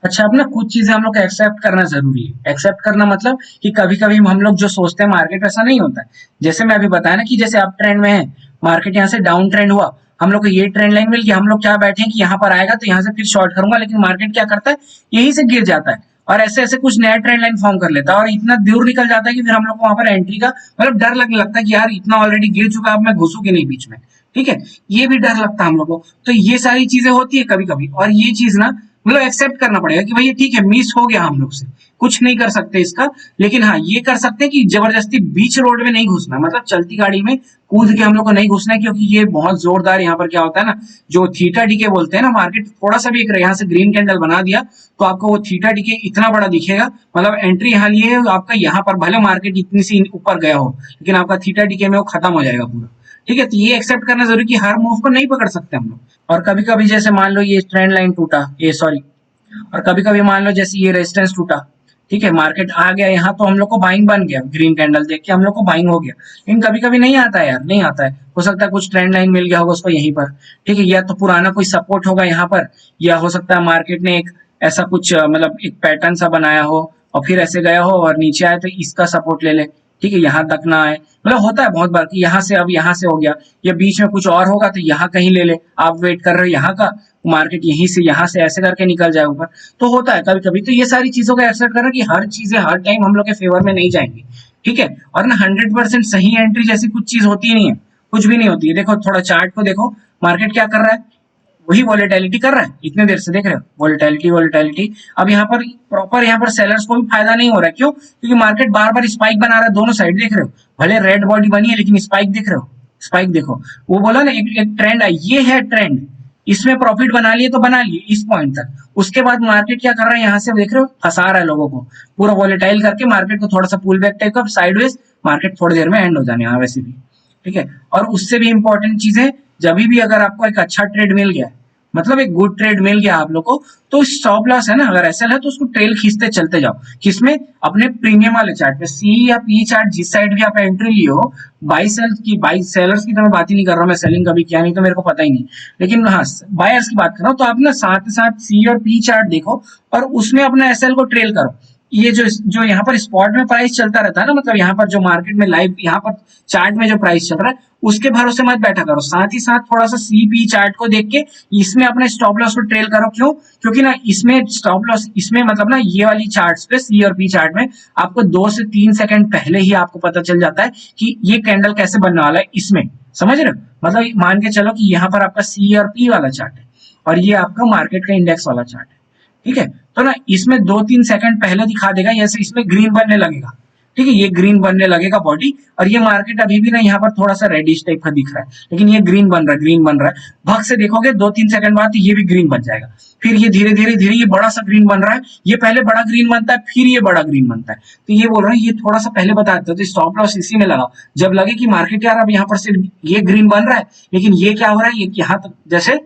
अच्छा, अब ना कुछ चीजें हम लोग को एक्सेप्ट करना जरूरी है। एक्सेप्ट करना मतलब कि कभी कभी हम लोग जो सोचते हैं मार्केट वैसा नहीं होता है। जैसे मैं अभी बताया ना कि जैसे अप ट्रेंड में है, मार्केट यहाँ से डाउन ट्रेंड हुआ, हम लोग को ये ट्रेंड लाइन मिल गई, हम लोग क्या बैठे हैं कि यहाँ पर आएगा तो यहाँ से फिर शॉर्ट करूंगा, लेकिन मार्केट क्या करता है, यहीं से गिर जाता है और ऐसे ऐसे कुछ नया ट्रेंड लाइन फॉर्म कर लेता है और इतना दूर निकल जाता है कि फिर हम लोग को वहां पर एंट्री का मतलब डर लगने लगता है कि यार इतना ऑलरेडी गिर चुका है, अब मैं घुसूं कि नहीं बीच में। ठीक है, ये भी डर लगता है हम लोग को। तो ये सारी चीजें होती है कभी कभी, और ये चीज ना मतलब एक्सेप्ट करना पड़ेगा कि भाई ठीक है, मिस हो गया हम लोग से, कुछ नहीं कर सकते इसका। लेकिन हाँ, ये कर सकते हैं कि जबरदस्ती बीच रोड में नहीं घुसना, मतलब चलती गाड़ी में कूद के हम लोग को नहीं घुसना है, क्योंकि ये बहुत जोरदार यहाँ पर क्या होता है ना, जो थीटा डीके बोलते हैं ना, मार्केट थोड़ा सा भी एक यहाँ से ग्रीन कैंडल बना दिया तो आपको वो थीटा डीके इतना बड़ा दिखेगा। मतलब एंट्री यहाँ लिए है आपका, यहाँ पर भले मार्केट इतनी सी ऊपर गया हो, लेकिन आपका थीटा डीके में वो खत्म हो जाएगा पूरा। ठीक है, तो ये एक्सेप्ट करना जरूरी कि हर मूव को नहीं पकड़ सकते हम लोग। और कभी कभी जैसे मान लो ये ट्रेंड लाइन टूटा, ये सॉरी, और कभी कभी मान लो जैसे ये रेजिस्टेंस टूटा, ठीक है, मार्केट आ गया यहाँ तो हम लोग को बाइंग बन गया, ग्रीन कैंडल देख के हम लोग को बाइंग हो गया। लेकिन कभी कभी नहीं आता है यार, नहीं आता है, हो सकता है कुछ ट्रेंड लाइन मिल गया होगा उसको यहीं पर। ठीक है, या तो पुराना कोई सपोर्ट होगा यहाँ पर, या हो सकता है मार्केट ने एक ऐसा कुछ मतलब एक पैटर्न सा बनाया हो और फिर ऐसे गया हो और नीचे आए तो इसका सपोर्ट ले ले। ठीक है, यहाँ तक ना आए, मतलब होता है बहुत बार कि यहाँ से अब यहाँ से हो गया, या बीच में कुछ और होगा तो यहाँ कहीं ले ले, आप वेट कर रहे हो यहाँ का, मार्केट यहीं से यहाँ से ऐसे करके निकल जाए ऊपर, तो होता है कभी कभी। तो ये सारी चीजों का एक्सेप्ट करना कि हर चीजें हर टाइम हम लोग के फेवर में नहीं जाएंगी। ठीक है, और ना 100% सही एंट्री जैसी कुछ चीज होती ही नहीं है, कुछ भी नहीं होती है। देखो थोड़ा चार्ट को देखो, मार्केट क्या कर रहा है, वही वॉलेटिलिटी कर रहा है, इतने देर से देख रहे हो, वॉलेटिलिटी वॉलेटिलिटी। अब यहाँ पर प्रॉपर यहाँ पर सेलर्स को भी फायदा नहीं हो रहा है, क्यों? क्योंकि मार्केट बार बार स्पाइक बना रहा है, दोनों साइड देख रहे हो, भले रेड बॉडी बनी है लेकिन स्पाइक देख रहे हो, स्पाइक देखो। वो बोला ना एक ट्रेंड है, ये है ट्रेंड, इसमें प्रॉफिट बना लिए तो बना लिए इस पॉइंट तक, उसके बाद मार्केट क्या कर रहा है, यहाँ से देख रहे हो, फंसा रहा है लोगों को, पूरा वॉलेटाइल करके मार्केट को थोड़ा सा पुल बैक टाइप का साइडवेज, मार्केट थोड़ी देर में एंड हो जाने यहाँ वैसे भी। ठीक है, और उससे भी इंपॉर्टेंट चीज है, जब भी अगर आपको एक अच्छा ट्रेड मिल गया, मतलब एक गुड ट्रेड मिल गया आप लोग को, तो स्टॉप लॉस है ना, अगर एसएल है तो उसको ट्रेल खींचते चलते जाओ, किसमें, अपने प्रीमियम वाले चार्ट पे, सी या पी चार्ट जिस साइड भी आप एंट्री लिए हो। बाई सेलर्स की तो मैं बात ही नहीं कर रहा हूँ, मैं सेलिंग कभी किया नहीं तो मेरे को पता ही नहीं, लेकिन हाँ बायर्स की बात कर रहा हूँ। तो आप ना साथ साथ सी और पी चार्ट देखो और उसमें अपना एसएल को ट्रेल करो। ये जो यहाँ पर स्पॉट में प्राइस चलता रहता है ना, मतलब यहाँ पर जो मार्केट में लाइव यहाँ पर चार्ट में जो प्राइस चल रहा है उसके भरोसे मत बैठा करो, साथ ही साथ थोड़ा सा सीपी चार्ट को देख के इसमें अपने स्टॉप लॉस को ट्रेल करो। क्यों? क्योंकि ना इसमें स्टॉप लॉस, इसमें मतलब ना ये वाली चार्ट्स पे, सी और पी चार्ट में आपको 2 से 3 सेकंड पहले ही आपको पता चल जाता है कि ये कैंडल कैसे बनने वाला है इसमें, समझ रहे हो? मतलब मान के चलो कि यहाँ पर आपका सी और पी वाला चार्ट है और ये आपका मार्केट का इंडेक्स वाला चार्ट है। ठीक है, तो ना इसमें 2-3 सेकंड पहले दिखा देगा, जैसे इसमें ग्रीन बनने लगेगा। ठीक है, ये ग्रीन बनने लगेगा बॉडी, और ये मार्केट अभी भी ना यहाँ पर थोड़ा सा रेडिश टाइप का दिख रहा है, लेकिन ये ग्रीन बन रहा है, ग्रीन बन रहा है। भग से देखोगे 2-3 सेकंड बाद तो ये भी ग्रीन बन जाएगा, फिर ये धीरे धीरे ये बड़ा सा ग्रीन बन रहा है, ये पहले बड़ा ग्रीन बनता है फिर ये बड़ा ग्रीन बनता है। तो ये बोल रहे हैं, ये थोड़ा सा पहले बता देते, तो स्टॉप लॉस इसी में लगाओ, जब लगे कि मार्केट यार अब यहाँ पर सिर्फ ये ग्रीन बन रहा है, लेकिन ये क्या हो रहा है, ये यहाँ तक, जैसे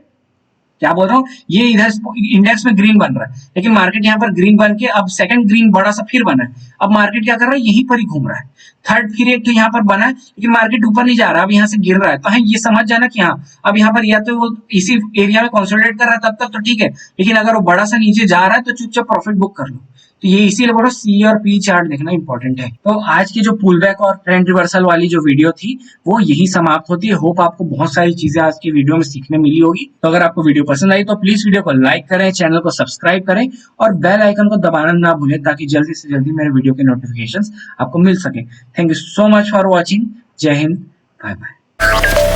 क्या बोल रहा हूँ, ये इधर इंडेक्स में ग्रीन बन रहा है लेकिन मार्केट यहाँ पर ग्रीन बन के अब सेकंड ग्रीन बड़ा सा फिर बना है, अब मार्केट क्या कर रहा है, यहीं पर ही घूम रहा है। थर्ड फिर एक तो यहाँ पर बना है लेकिन मार्केट ऊपर नहीं जा रहा, अब यहाँ से गिर रहा है, तो हाँ ये समझ जाना कि हाँ अब यहाँ पर या तो वो इसी एरिया में कंसोलिडेट कर रहा है तब तक तो ठीक है, लेकिन अगर वो बड़ा सा नीचे जा रहा है तो चुपचाप प्रॉफिट बुक कर लो। तो ये इसीलिए बोलो सी और पी चार्ट देखना इंपॉर्टेंट है। तो आज की जो पुल बैक और ट्रेंड रिवर्सल वाली जो वीडियो थी वो यही समाप्त होती है। होप आपको बहुत सारी चीजें आज की वीडियो में सीखने मिली होगी। तो अगर आपको वीडियो पसंद आई तो प्लीज वीडियो को लाइक करें, चैनल को सब्सक्राइब करें और बेल आइकन को दबाना ना भूलें ताकि जल्दी से जल्दी मेरे वीडियो के नोटिफिकेशंस आपको मिल सके। Thank you so much for watching. जय हिंद, बाय बाय।